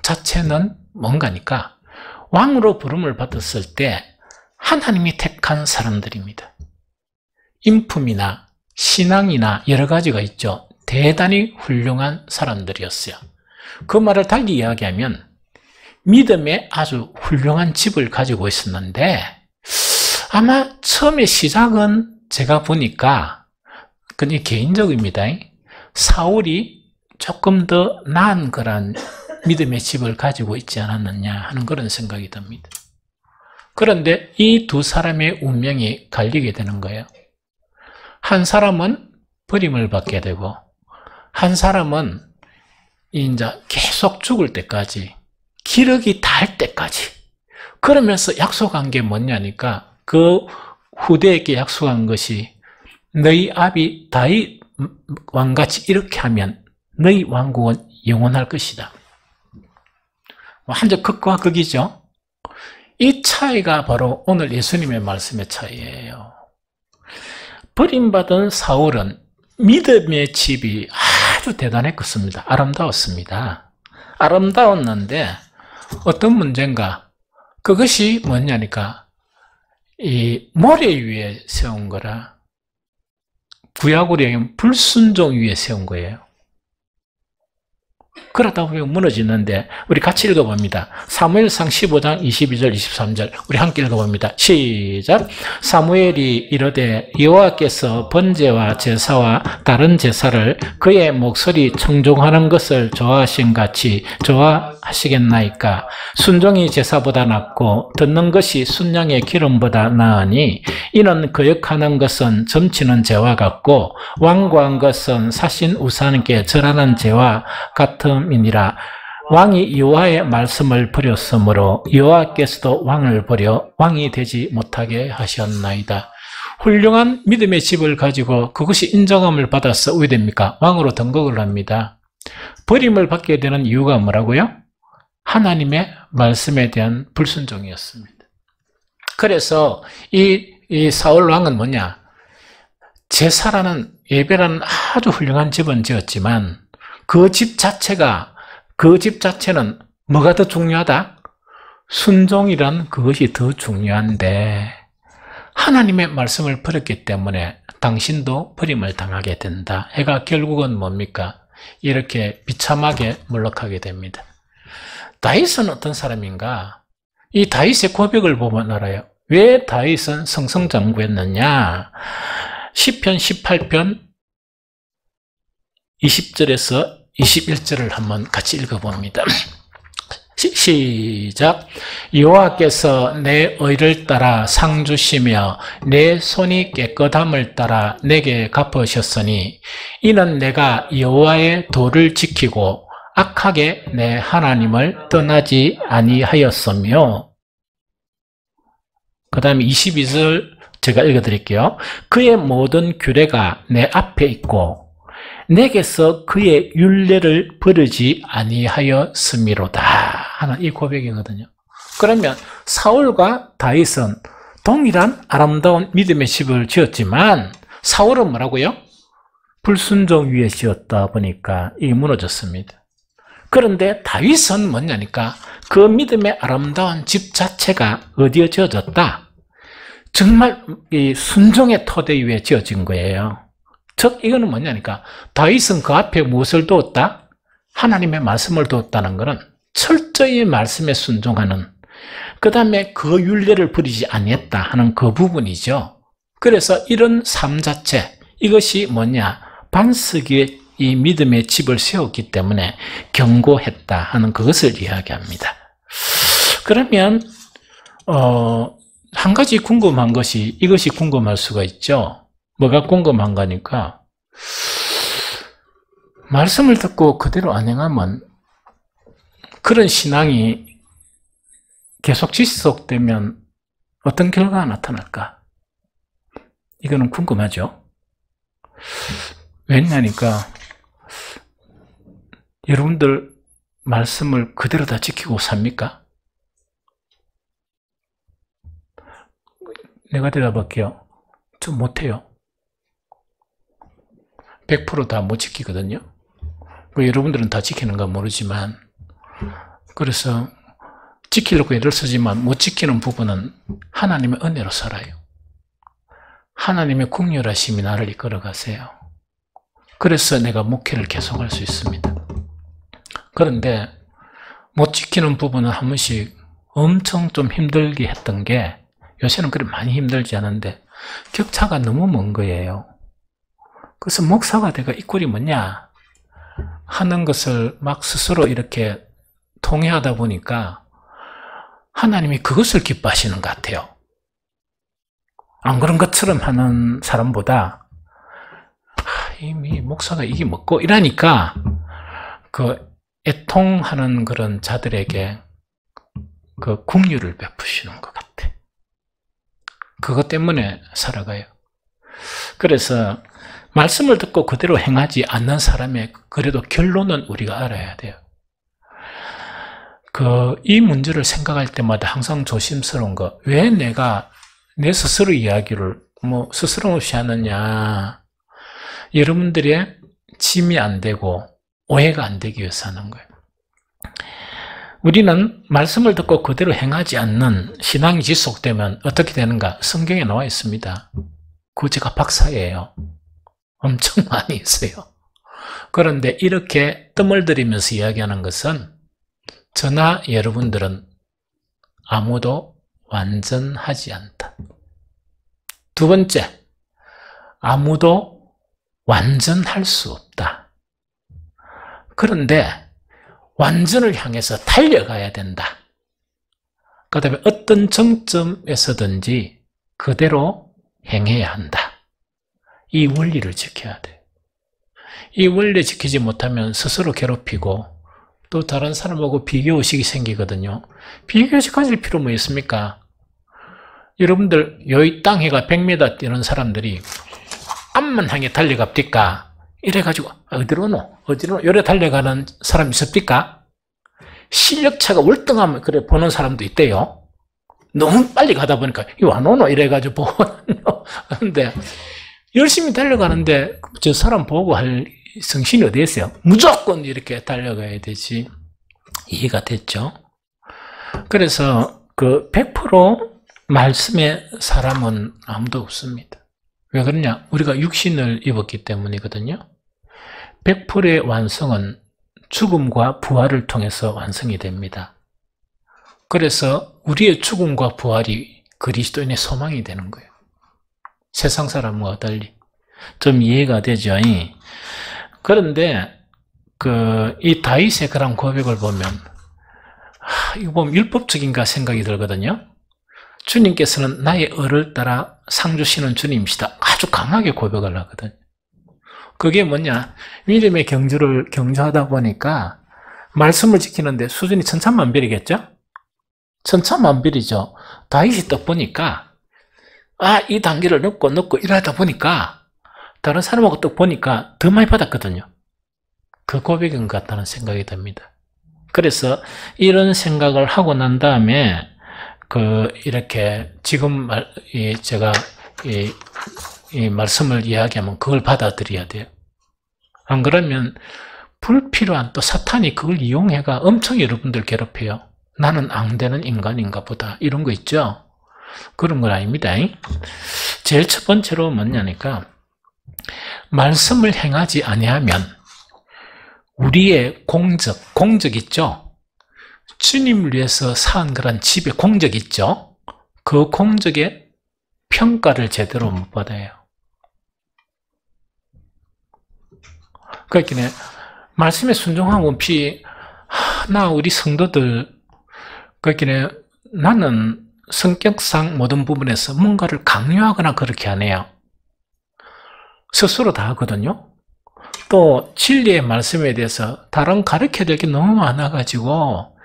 자체는 뭔가니까 왕으로 부름을 받았을 때 하나님이 택한 사람들입니다. 인품이나 신앙이나 여러 가지가 있죠. 대단히 훌륭한 사람들이었어요. 그 말을 달리 이야기하면 믿음의 아주 훌륭한 집을 가지고 있었는데, 아마 처음에 시작은 제가 보니까, 그건 개인적입니다. 사울이 조금 더 나은 그런 믿음의 집을 가지고 있지 않았느냐 하는 그런 생각이 듭니다. 그런데 이 두 사람의 운명이 갈리게 되는 거예요. 한 사람은 버림을 받게 되고, 한 사람은 이제 계속 죽을 때까지, 기력이 닿을 때까지, 그러면서 약속한 게 뭐냐니까, 그 후대에게 약속한 것이 너희 아비 다윗 왕같이 이렇게 하면 너희 왕국은 영원할 것이다. 완전 극과 극이죠. 이 차이가 바로 오늘 예수님의 말씀의 차이예요. 버림받은 사울은 믿음의 집이 아주 대단했습니다. 아름다웠습니다. 아름다웠는데 어떤 문제인가? 그것이 뭐냐니까 이 모래 위에 세운 거라, 구약으로 얘기하면 불순종 위에 세운 거예요. 그러다 보면 무너지는데 우리 같이 읽어봅니다. 사무엘상 15장 22절 23절 우리 함께 읽어봅니다. 시작. 사무엘이 이르되 여호와께서 번제와 제사와 다른 제사를 그의 목소리 청종하는 것을 좋아하신 같이 좋아하시겠나이까. 순종이 제사보다 낫고 듣는 것이 순양의 기름보다 나으니 이는 거역하는 것은 점치는 죄와 같고 완고한 것은 사신 우상께 절하는 죄와 같음이니라. 왕이 여호와의 말씀을 버렸으므로 여호와께서도 왕을 버려 왕이 되지 못하게 하셨나이다. 훌륭한 믿음의 집을 가지고 그것이 인정함을 받아서 왜 됩니까? 왕으로 등극을 합니다. 버림을 받게 되는 이유가 뭐라고요? 하나님의 말씀에 대한 불순종이었습니다. 그래서 이 사울 왕은 뭐냐? 제사라는, 예배라는 아주 훌륭한 집은 지었지만 그 집 자체는 뭐가 더 중요하다? 순종이란 그것이 더 중요한데 하나님의 말씀을 버렸기 때문에 당신도 버림을 당하게 된다. 해가 결국은 뭡니까? 이렇게 비참하게 몰락하게 됩니다. 다윗은 어떤 사람인가? 이 다윗의 고백을 보면 알아요. 왜 다윗은 승승장구했느냐? 시편 18편 20절에서 21절을 한번 같이 읽어봅니다. 시작. 여호와께서 내 의를 따라 상 주시며 내 손이 깨끗함을 따라 내게 갚으셨으니 이는 내가 여호와의 도를 지키고 악하게 내 하나님을 떠나지 아니하였으며. 그 다음에 22절 제가 읽어드릴게요. 그의 모든 규례가 내 앞에 있고 내게서 그의 율례를 버리지 아니하였음이로다 하는 이 고백이거든요. 그러면 사울과 다윗은 동일한 아름다운 믿음의 집을 지었지만 사울은 뭐라고요? 불순종 위에 지었다 보니까 이게 무너졌습니다. 그런데 다윗은 뭐냐니까 그 믿음의 아름다운 집 자체가 어디에 지어졌다? 정말 이 순종의 토대 위에 지어진 거예요. 즉 이거는 뭐냐니까 다윗은 그 앞에 무엇을 두었다? 하나님의 말씀을 두었다는 것은 철저히 말씀에 순종하는, 그 다음에 그 율례를 버리지 아니했다 하는 그 부분이죠. 그래서 이런 삶 자체, 이것이 뭐냐? 반석에 이 믿음의 집을 세웠기 때문에 견고했다 하는 그것을 이야기합니다. 그러면 한 가지 궁금한 것이, 이것이 궁금할 수가 있죠. 뭐가 궁금한 거니까 말씀을 듣고 그대로 안 행하면 그런 신앙이 계속 지속되면 어떤 결과가 나타날까? 이거는 궁금하죠. 왜냐니까 여러분들 말씀을 그대로 다 지키고 삽니까? 내가 대답할게요. 좀 못해요. 100% 다 못 지키거든요. 여러분들은 다 지키는 건 모르지만, 그래서 지키려고 애를 쓰지만 못 지키는 부분은 하나님의 은혜로 살아요. 하나님의 긍휼하심이 나를 이끌어가세요. 그래서 내가 목회를 계속할 수 있습니다. 그런데 못 지키는 부분은 한 번씩 엄청 좀 힘들게 했던 게, 요새는 그리 많이 힘들지 않은데 격차가 너무 먼 거예요. 그래서 목사가 내가 이 꼴이 뭐냐 하는 것을 막 스스로 이렇게 통회하다 보니까 하나님이 그것을 기뻐하시는 것 같아요. 안 그런 것처럼 하는 사람보다 이미 목사가 이게 뭐고 이러니까 그 애통하는 그런 자들에게 그 긍휼을 베푸시는 것 같아. 그것 때문에 살아가요. 그래서 말씀을 듣고 그대로 행하지 않는 사람의 그래도 결론은 우리가 알아야 돼요. 이 문제를 생각할 때마다 항상 조심스러운 거, 왜 내가 내 스스로 이야기를 스스럼 없이 하느냐. 여러분들의 짐이 안 되고 오해가 안 되기 위해서 하는 거예요. 우리는 말씀을 듣고 그대로 행하지 않는 신앙이 지속되면 어떻게 되는가? 성경에 나와 있습니다. 그거 제가 박사예요. 엄청 많이 있어요. 그런데 이렇게 뜸을 들이면서 이야기하는 것은 저나 여러분들은 아무도 완전하지 않다. 두 번째, 아무도 완전할 수 없다. 그런데 완전을 향해서 달려가야 된다. 그 다음에 어떤 정점에서든지 그대로 행해야 한다. 이 원리를 지켜야 돼. 이 원리 지키지 못하면 스스로 괴롭히고 또 다른 사람하고 비교의식이 생기거든요. 비교의식 가질 필요 뭐 있습니까? 여러분들 여기 땅해가 100m 뛰는 사람들이 앞만 향해 달려갑니까? 이래가지고 어디로 노? 요래 달려가는 사람 있습니까? 실력차가 월등하면 그래 보는 사람도 있대요. 너무 빨리 가다 보니까 이거 안 오노? 이래가지고 보거든요. 그런데 열심히 달려가는데 저 사람 보고 할 정신이 어디 있어요? 무조건 이렇게 달려가야 되지. 이해가 됐죠? 그래서 100% 말씀의 사람은 아무도 없습니다. 왜 그러냐? 우리가 육신을 입었기 때문이거든요. 100%의 완성은 죽음과 부활을 통해서 완성이 됩니다. 그래서 우리의 죽음과 부활이 그리스도인의 소망이 되는 거예요. 세상 사람과 달리. 좀 이해가 되죠? 그런데 이 다윗의 그런 고백을 보면 이거 보면 율법적인가 생각이 들거든요. 주님께서는 나의 의를 따라 상 주시는 주님이시다. 아주 강하게 고백을 하거든요. 그게 뭐냐? 믿음의 경주를 경주하다 보니까 말씀을 지키는데 수준이 천차만별이겠죠? 천차만별이죠. 다윗이 딱 보니까 이 단계를 넣고 이러다 보니까 다른 사람하고 딱 보니까 더 많이 받았거든요. 그 고백인 것 같다는 생각이 듭니다. 그래서 이런 생각을 하고 난 다음에 이렇게 지금 제가 이 말씀을 이야기하면 그걸 받아들여야 돼요. 안 그러면 불필요한 또 사탄이 그걸 이용해가 엄청 여러분들 괴롭혀요. 나는 앙되는 인간인가 보다. 이런 거 있죠? 그런 건 아닙니다. 제일 첫 번째로 뭐냐니까 말씀을 행하지 아니하면 우리의 공적 있죠? 주님을 위해서 산 그런 집의 공적 있죠? 그 공적의 평가를 제대로 못 받아요. 그러니까 말씀에 순종하고 없이 우리 성도들 그러니까 나는 성격상 모든 부분에서 뭔가를 강요하거나 그렇게 안 해요. 스스로 다 하거든요. 또 진리의 말씀에 대해서 다른 가르쳐야 될 게 너무 많아가지고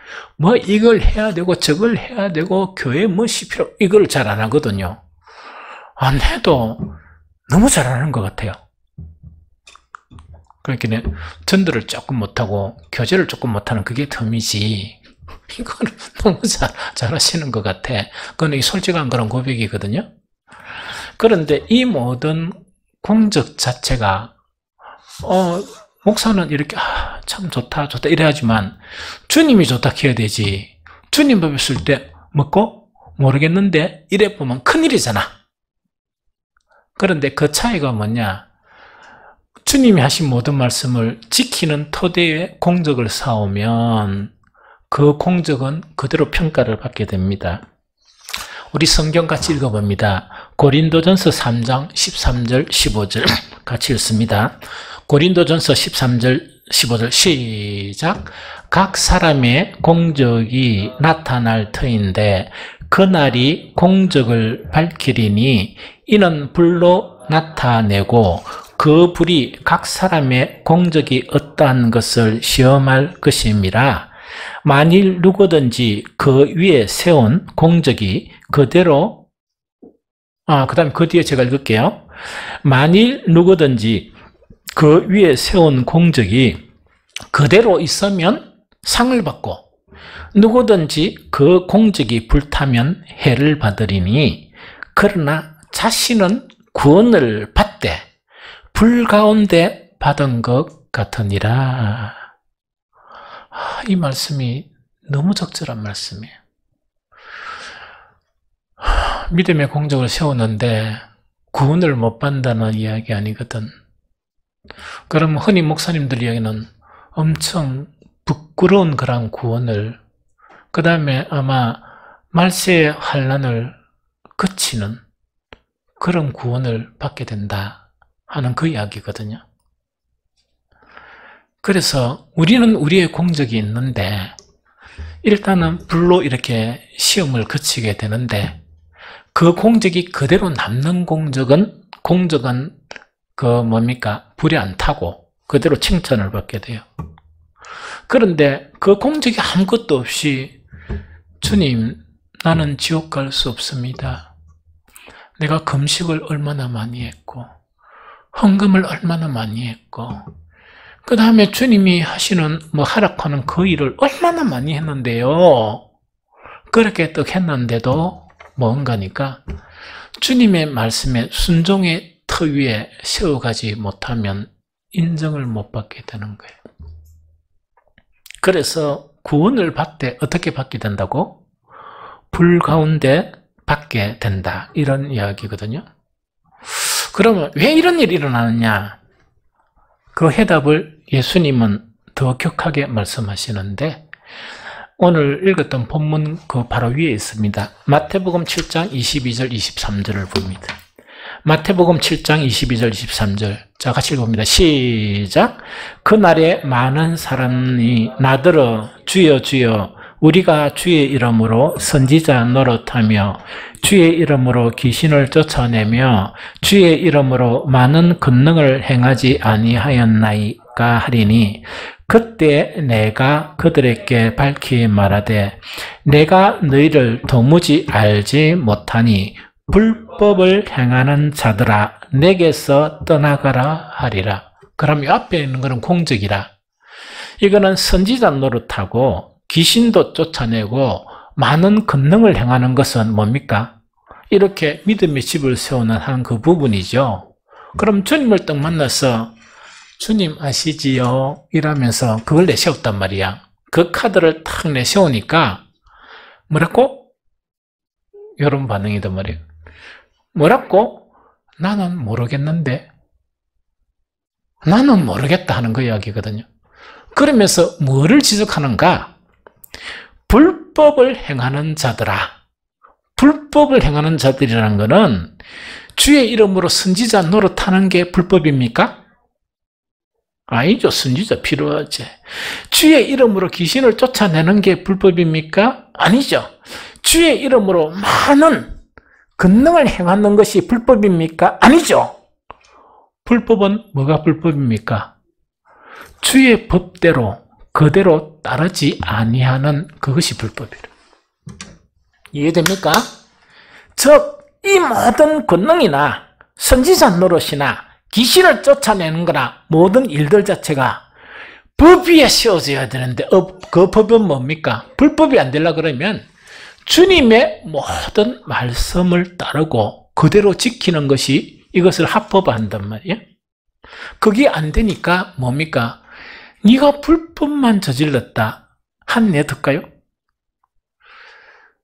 이걸 해야 되고 저걸 해야 되고 교회 무엇이 필요 이걸 잘 안 하거든요. 안 해도 너무 잘하는 것 같아요. 그러니까 전도를 조금 못하고 교제를 조금 못하는 그게 덤이지 이거는 너무 잘하시는 것 같아. 그건 솔직한 그런 고백이거든요. 그런데 이 모든 공적 자체가 목사는 이렇게 참 좋다 이래야지만 주님이 좋다 해야 되지. 주님 뵙었을 때 먹고 모르겠는데 이래 보면 큰일이잖아. 그런데 그 차이가 뭐냐? 주님이 하신 모든 말씀을 지키는 토대에 공적을 쌓으면 그 공적은 그대로 평가를 받게 됩니다. 우리 성경 같이 읽어봅니다. 고린도전서 3장 13절 15절 같이 읽습니다. 고린도전서 13절 15절 시작. 각 사람의 공적이 나타날 터인데 그날이 공적을 밝히리니 이는 불로 나타내고 그 불이 각 사람의 공적이 어떠한 것을 시험할 것임이라. 만일 누구든지 그 위에 세운 공적이 그대로 그 다음에 그 뒤에 제가 읽을게요. 만일 누구든지 그 위에 세운 공적이 그대로 있으면 상을 받고 누구든지 그 공적이 불타면 해를 받으리니 그러나 자신은 구원을 받되 불 가운데 받은 것 같으니라. 이 말씀이 너무 적절한 말씀이에요. 믿음의 공적을 세우는데 구원을 못 받는다는 이야기 아니거든. 그럼 흔히 목사님들 이야기는 엄청 부끄러운 그런 구원을, 그 다음에 아마 말세의 환난을 그치는 그런 구원을 받게 된다 하는 그 이야기거든요. 그래서 우리는 우리의 공적이 있는데 일단은 불로 이렇게 시험을 거치게 되는데 그 공적이 그대로 남는 공적은 불이 안 타고 그대로 칭찬을 받게 돼요. 그런데 그 공적이 아무것도 없이 주님, 나는 지옥 갈 수 없습니다. 내가 금식을 얼마나 많이 했고 헌금을 얼마나 많이 했고 그 다음에 주님이 하시는 하라고 그 일을 얼마나 많이 했는데요. 그렇게 또 했는데도 뭔가니까 주님의 말씀에 순종의 터 위에 세워가지 못하면 인정을 못 받게 되는 거예요. 그래서 구원을 받되 어떻게 받게 된다고? 불 가운데 받게 된다. 이런 이야기거든요. 그러면 왜 이런 일이 일어나느냐? 그 해답을 예수님은 더 격하게 말씀하시는데 오늘 읽었던 본문 그 바로 위에 있습니다. 마태복음 7장 22절 23절을 봅니다. 마태복음 7장 22절 23절 자 같이 읽어봅니다. 시작. 그날에 많은 사람이 나더러 주여 주여 우리가 주의 이름으로 선지자 노릇하며 주의 이름으로 귀신을 쫓아내며 주의 이름으로 많은 권능을 행하지 아니하였나이까 하리니 그때 내가 그들에게 밝히 말하되 내가 너희를 도무지 알지 못하니 불법을 행하는 자들아 내게서 떠나가라 하리라. 그럼 이 앞에 있는 것은 공적이라. 이거는 선지자 노릇하고 귀신도 쫓아내고 많은 권능을 행하는 것은 뭡니까? 이렇게 믿음의 집을 세우는 하는 그 부분이죠. 그럼 주님을 딱 만나서 주님 아시지요? 이러면서 그걸 내세웠단 말이야. 그 카드를 탁 내세우니까 뭐라고? 이런 반응이단 말이에요. 뭐라고? 나는 모르겠는데. 나는 모르겠다 하는 그 이야기거든요. 그러면서 뭐를 지적하는가? 불법을 행하는 자들아. 불법을 행하는 자들이라는 것은 주의 이름으로 선지자 노릇하는 게 불법입니까? 아니죠. 선지자 필요하지. 주의 이름으로 귀신을 쫓아내는 게 불법입니까? 아니죠. 주의 이름으로 많은 권능을 행하는 것이 불법입니까? 아니죠. 불법은 뭐가 불법입니까? 주의 법대로 그대로 따르지 아니하는 그것이 불법이라. 이해됩니까? 즉 이 모든 권능이나 선지자 노릇이나 귀신을 쫓아내는 거나 모든 일들 자체가 법 위에 세워져야 되는데 그 법은 뭡니까? 불법이 안 되려고 그러면 주님의 모든 말씀을 따르고 그대로 지키는 것이 이것을 합법화한단 말이에요. 그게 안 되니까 뭡니까? 네가 불법만 저질렀다. 한 예 듣까요?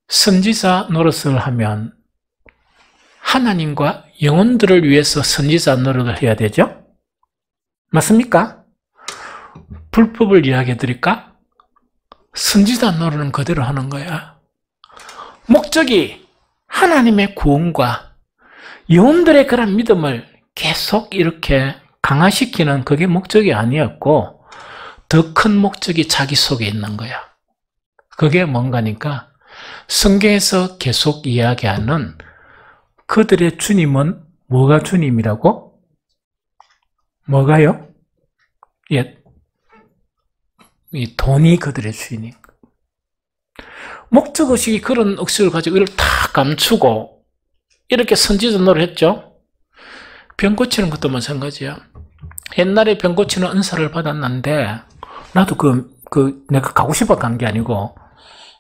선지자 노릇을 하면 하나님과 영혼들을 위해서 선지자 노릇을 해야 되죠? 맞습니까? 불법을 이야기해 드릴까? 선지자 노릇은 그대로 하는 거야. 목적이 하나님의 구원과 영혼들의 그런 믿음을 계속 이렇게 강화시키는 그게 목적이 아니었고 더 큰 목적이 자기 속에 있는 거야. 그게 뭔가니까 성경에서 계속 이야기하는 그들의 주님은 뭐가 주님이라고? 뭐가요? 예, 이 돈이 그들의 주인이. 목적의식이 그런 억식을 가지고 이걸 다 감추고 이렇게 선지자 노릇했죠. 병 고치는 것도 마찬가지야. 옛날에 병 고치는 은사를 받았는데 나도 내가 가고 싶어 간 게 아니고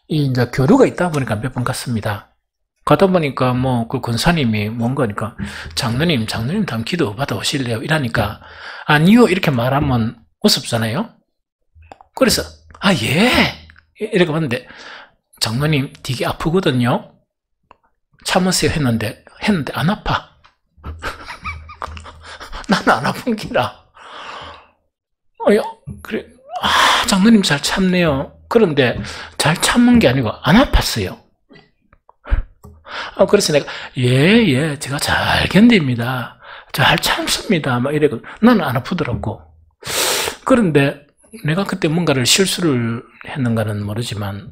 이제 교류가 있다 보니까 몇 번 갔습니다. 가다 보니까 뭐 그 권사님이 뭔가니까 장로님 다음 기도 받아 오실래요? 이러니까 아니요 이렇게 말하면 우습잖아요. 그래서 예 이렇게 봤는데 장로님 되게 아프거든요. 참으세요 했는데 안 아파. 나는 안 아픈 기라. 그래 장로님 잘 참네요. 그런데 잘 참는 게 아니고 안 아팠어요. 그래서 내가 예 제가 잘 견딥니다. 잘 참습니다. 막 이래고 나는 안 아프더라고. 그런데 내가 그때 뭔가를 실수를 했는가는 모르지만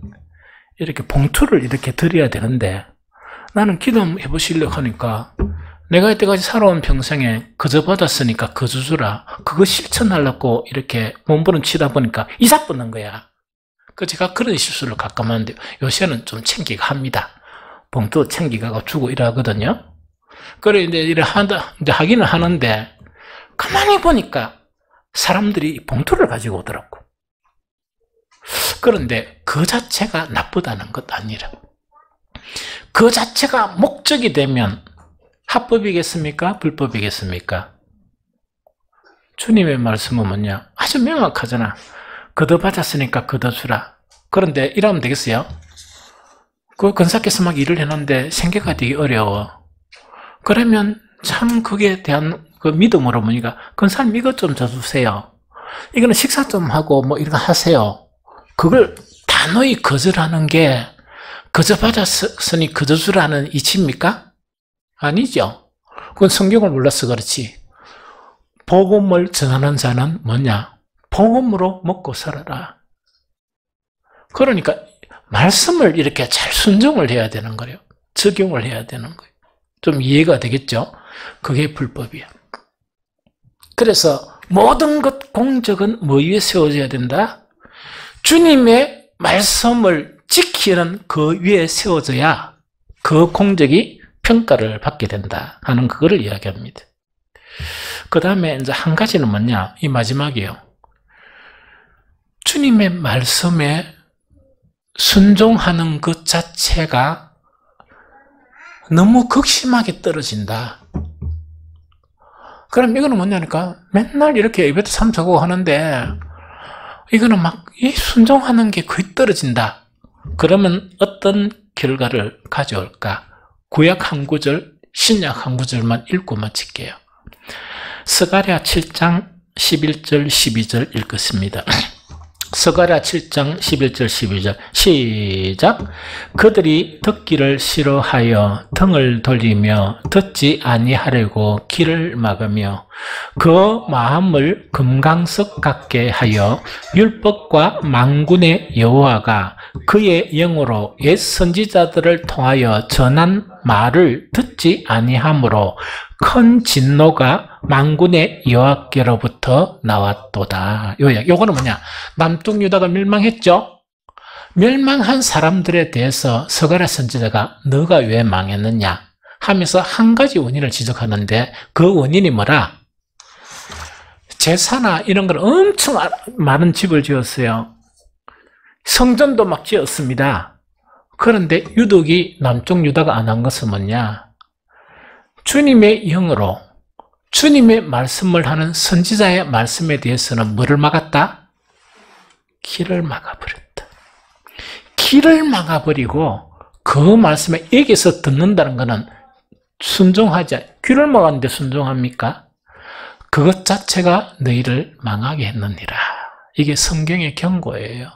이렇게 봉투를 이렇게 드려야 되는데 나는 기도해 보시려고 하니까 내가 이때까지 살아온 평생에 거저 받았으니까 거저 주라. 그거 실천하려고 이렇게 몸부림치다 보니까 이삭 붙는 거야. 제가 그런 실수를 가끔 하는데 요새는 좀 챙기가 합니다. 봉투 챙기가 주고 이러거든요. 그래 이제 하기는 하는데 가만히 보니까 사람들이 봉투를 가지고 오더라고. 그런데 그 자체가 나쁘다는 것 아니라 그 자체가 목적이 되면 합법이겠습니까? 불법이겠습니까? 주님의 말씀은 뭐냐? 아주 명확하잖아. 거둬 받았으니까 거둬 주라. 그런데 이러면 되겠어요? 그 권사께서 막 일을 해놓는데 생계가 되게 어려워. 그러면 참 거기에 대한 그 믿음으로 보니까 권사님 이것 좀 줘주세요. 이거는 식사 좀 하고 뭐 이런 거 하세요. 그걸 단호히 거절하는 게 거저 받았으니 거저 주라는 이치입니까? 아니죠. 그건 성경을 몰라서 그렇지. 복음을 전하는 자는 뭐냐? 복음으로 먹고 살아라. 그러니까 말씀을 이렇게 잘 순종을 해야 되는 거예요. 적용을 해야 되는 거예요. 좀 이해가 되겠죠? 그게 불법이야. 그래서 모든 것 공적은 뭐 위에 세워져야 된다? 주님의 말씀을 지키는 그 위에 세워져야 그 공적이 평가를 받게 된다 하는 그거를 이야기합니다. 그 다음에 이제 한 가지는 뭐냐? 이 마지막이에요. 주님의 말씀에 순종하는 것 자체가 너무 극심하게 떨어진다. 그럼 이거는 뭐냐니까 맨날 이렇게 예배도 참석하고 하는데 이거는 막 순종하는 게 거의 떨어진다. 그러면 어떤 결과를 가져올까? 구약 한 구절, 신약 한 구절만 읽고 마칠게요. 스가랴 7장 11절 12절 읽겠습니다. 스가랴 7장 11절 12절 시작. 그들이 듣기를 싫어하여 등을 돌리며 듣지 아니하려고 귀를 막으며 그 마음을 금강석 같게 하여 율법과 만군의 여호와가 그의 영으로 옛 선지자들을 통하여 전한 말을 듣지 아니하므로 큰 진노가 만군의 여호와께로부터 나왔도다. 요거는 뭐냐? 남쪽 유다가 멸망했죠? 멸망한 사람들에 대해서 스가랴 선지자가 너가 왜 망했느냐 하면서 한 가지 원인을 지적하는데 그 원인이 뭐라? 제사나 이런 걸 엄청 많은 집을 지었어요. 성전도 막 지었습니다. 그런데 유독이 남쪽 유다가 안 한 것은 뭐냐? 주님의 영으로 주님의 말씀을 하는 선지자의 말씀에 대해서는 뭐를 막았다? 길을 막아버렸다. 길을 막아버리고 그 말씀에 여기서 듣는다는 것은 순종하지, 귀를 막았는데 순종합니까? 그것 자체가 너희를 망하게 했느니라. 이게 성경의 경고예요.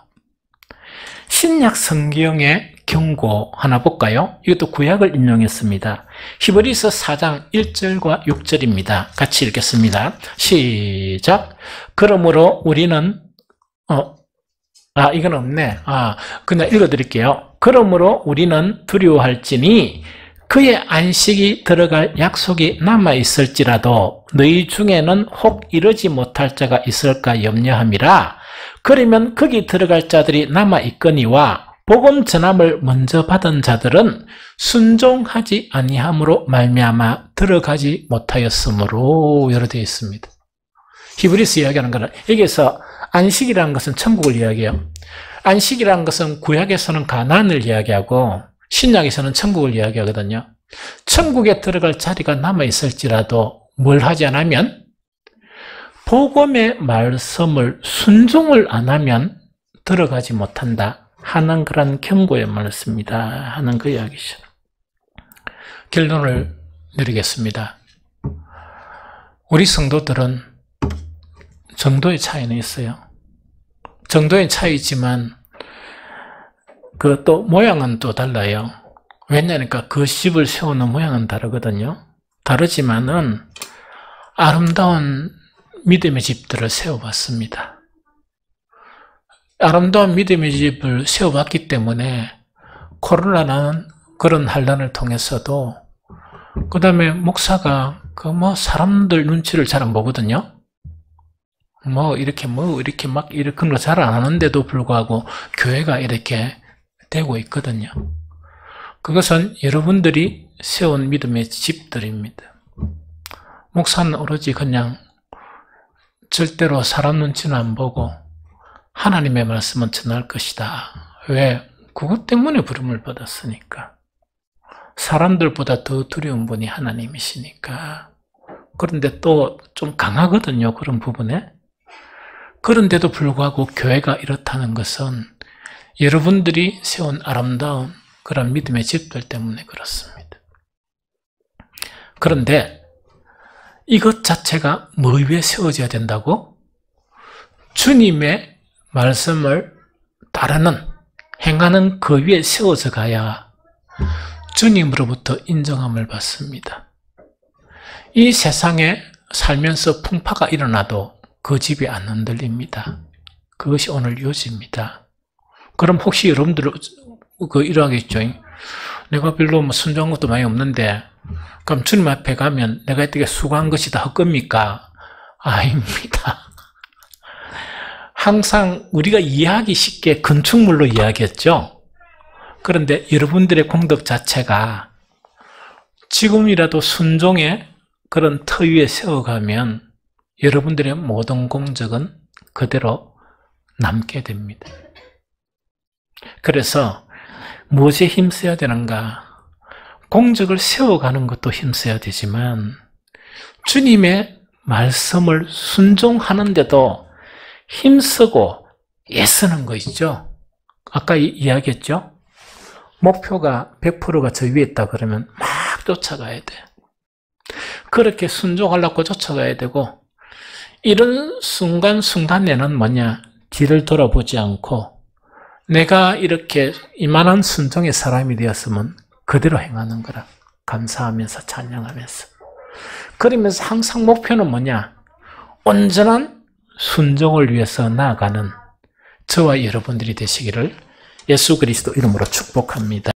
신약 성경의 경고 하나 볼까요? 이것도 구약을 인용했습니다. 히브리서 4장 1절과 6절입니다. 같이 읽겠습니다. 시작. 그러므로 우리는 이건 없네. 그냥 읽어드릴게요. 그러므로 우리는 두려워할지니 그의 안식이 들어갈 약속이 남아있을지라도 너희 중에는 혹 이르지 못할 자가 있을까 염려함이라. 그러면 거기 들어갈 자들이 남아있거니와 복음 전함을 먼저 받은 자들은 순종하지 아니함으로 말미암아 들어가지 못하였으므로 여러 되어 있습니다. 히브리서 이야기하는 거는 여기서 안식이라는 것은 천국을 이야기해요. 안식이라는 것은 구약에서는 가나안을 이야기하고 신약에서는 천국을 이야기하거든요. 천국에 들어갈 자리가 남아있을지라도 뭘 하지 않으면, 복음의 말씀을 순종을 안 하면 들어가지 못한다 하는 그런 경고의 말씀이다 하는 그 이야기죠. 결론을 내리겠습니다. 우리 성도들은 정도의 차이는 있어요. 정도의 차이지만 그 또 모양은 또 달라요. 왜냐니까 그 집을 세우는 모양은 다르거든요. 다르지만은 아름다운 믿음의 집들을 세워봤습니다. 아름다운 믿음의 집을 세워봤기 때문에 코로나라는 그런 환란을 통해서도, 그 다음에 목사가 사람들 눈치를 잘 안 보거든요. 이렇게 막 그런 거 잘 안 하는데도 불구하고 교회가 이렇게 되고 있거든요. 그것은 여러분들이 세운 믿음의 집들입니다. 목사는 오로지 그냥 절대로 사람 눈치는 안 보고 하나님의 말씀은 전할 것이다. 왜? 그것 때문에 부름을 받았으니까. 사람들보다 더 두려운 분이 하나님이시니까. 그런데 또 좀 강하거든요, 그런 부분에. 그런데도 불구하고 교회가 이렇다는 것은 여러분들이 세운 아름다운 그런 믿음의 집들 때문에 그렇습니다. 그런데 이것 자체가 뭐 위에 세워져야 된다고? 주님의 말씀을 따르는, 행하는 그 위에 세워져 가야 주님으로부터 인정함을 받습니다. 이 세상에 살면서 풍파가 일어나도 그 집이 안 흔들립니다. 그것이 오늘 요지입니다. 그럼 혹시 여러분들 이러하겠죠. 내가 별로 순종한 것도 많이 없는데 그럼 주님 앞에 가면 내가 이렇게 수고한 것이 다 헛겁니까? 아닙니다. 항상 우리가 이해하기 쉽게 건축물로 이야기했죠. 그런데 여러분들의 공덕 자체가 지금이라도 순종의 그런 터 위에 세워가면 여러분들의 모든 공적은 그대로 남게 됩니다. 그래서 무엇에 힘써야 되는가? 공적을 세워가는 것도 힘써야 되지만 주님의 말씀을 순종하는데도 힘쓰고 애쓰는 거 있죠? 아까 이야기했죠? 목표가 100%가 저 위에 있다 그러면 막 쫓아가야 돼. 그렇게 순종하려고 쫓아가야 되고, 이런 순간순간에는 뒤를 돌아보지 않고 내가 이렇게 이만한 순종의 사람이 되었으면 그대로 행하는 거라. 감사하면서 찬양하면서. 그러면서 항상 목표는 온전한 순종을 위해서 나아가는 저와 여러분들이 되시기를 예수 그리스도 이름으로 축복합니다.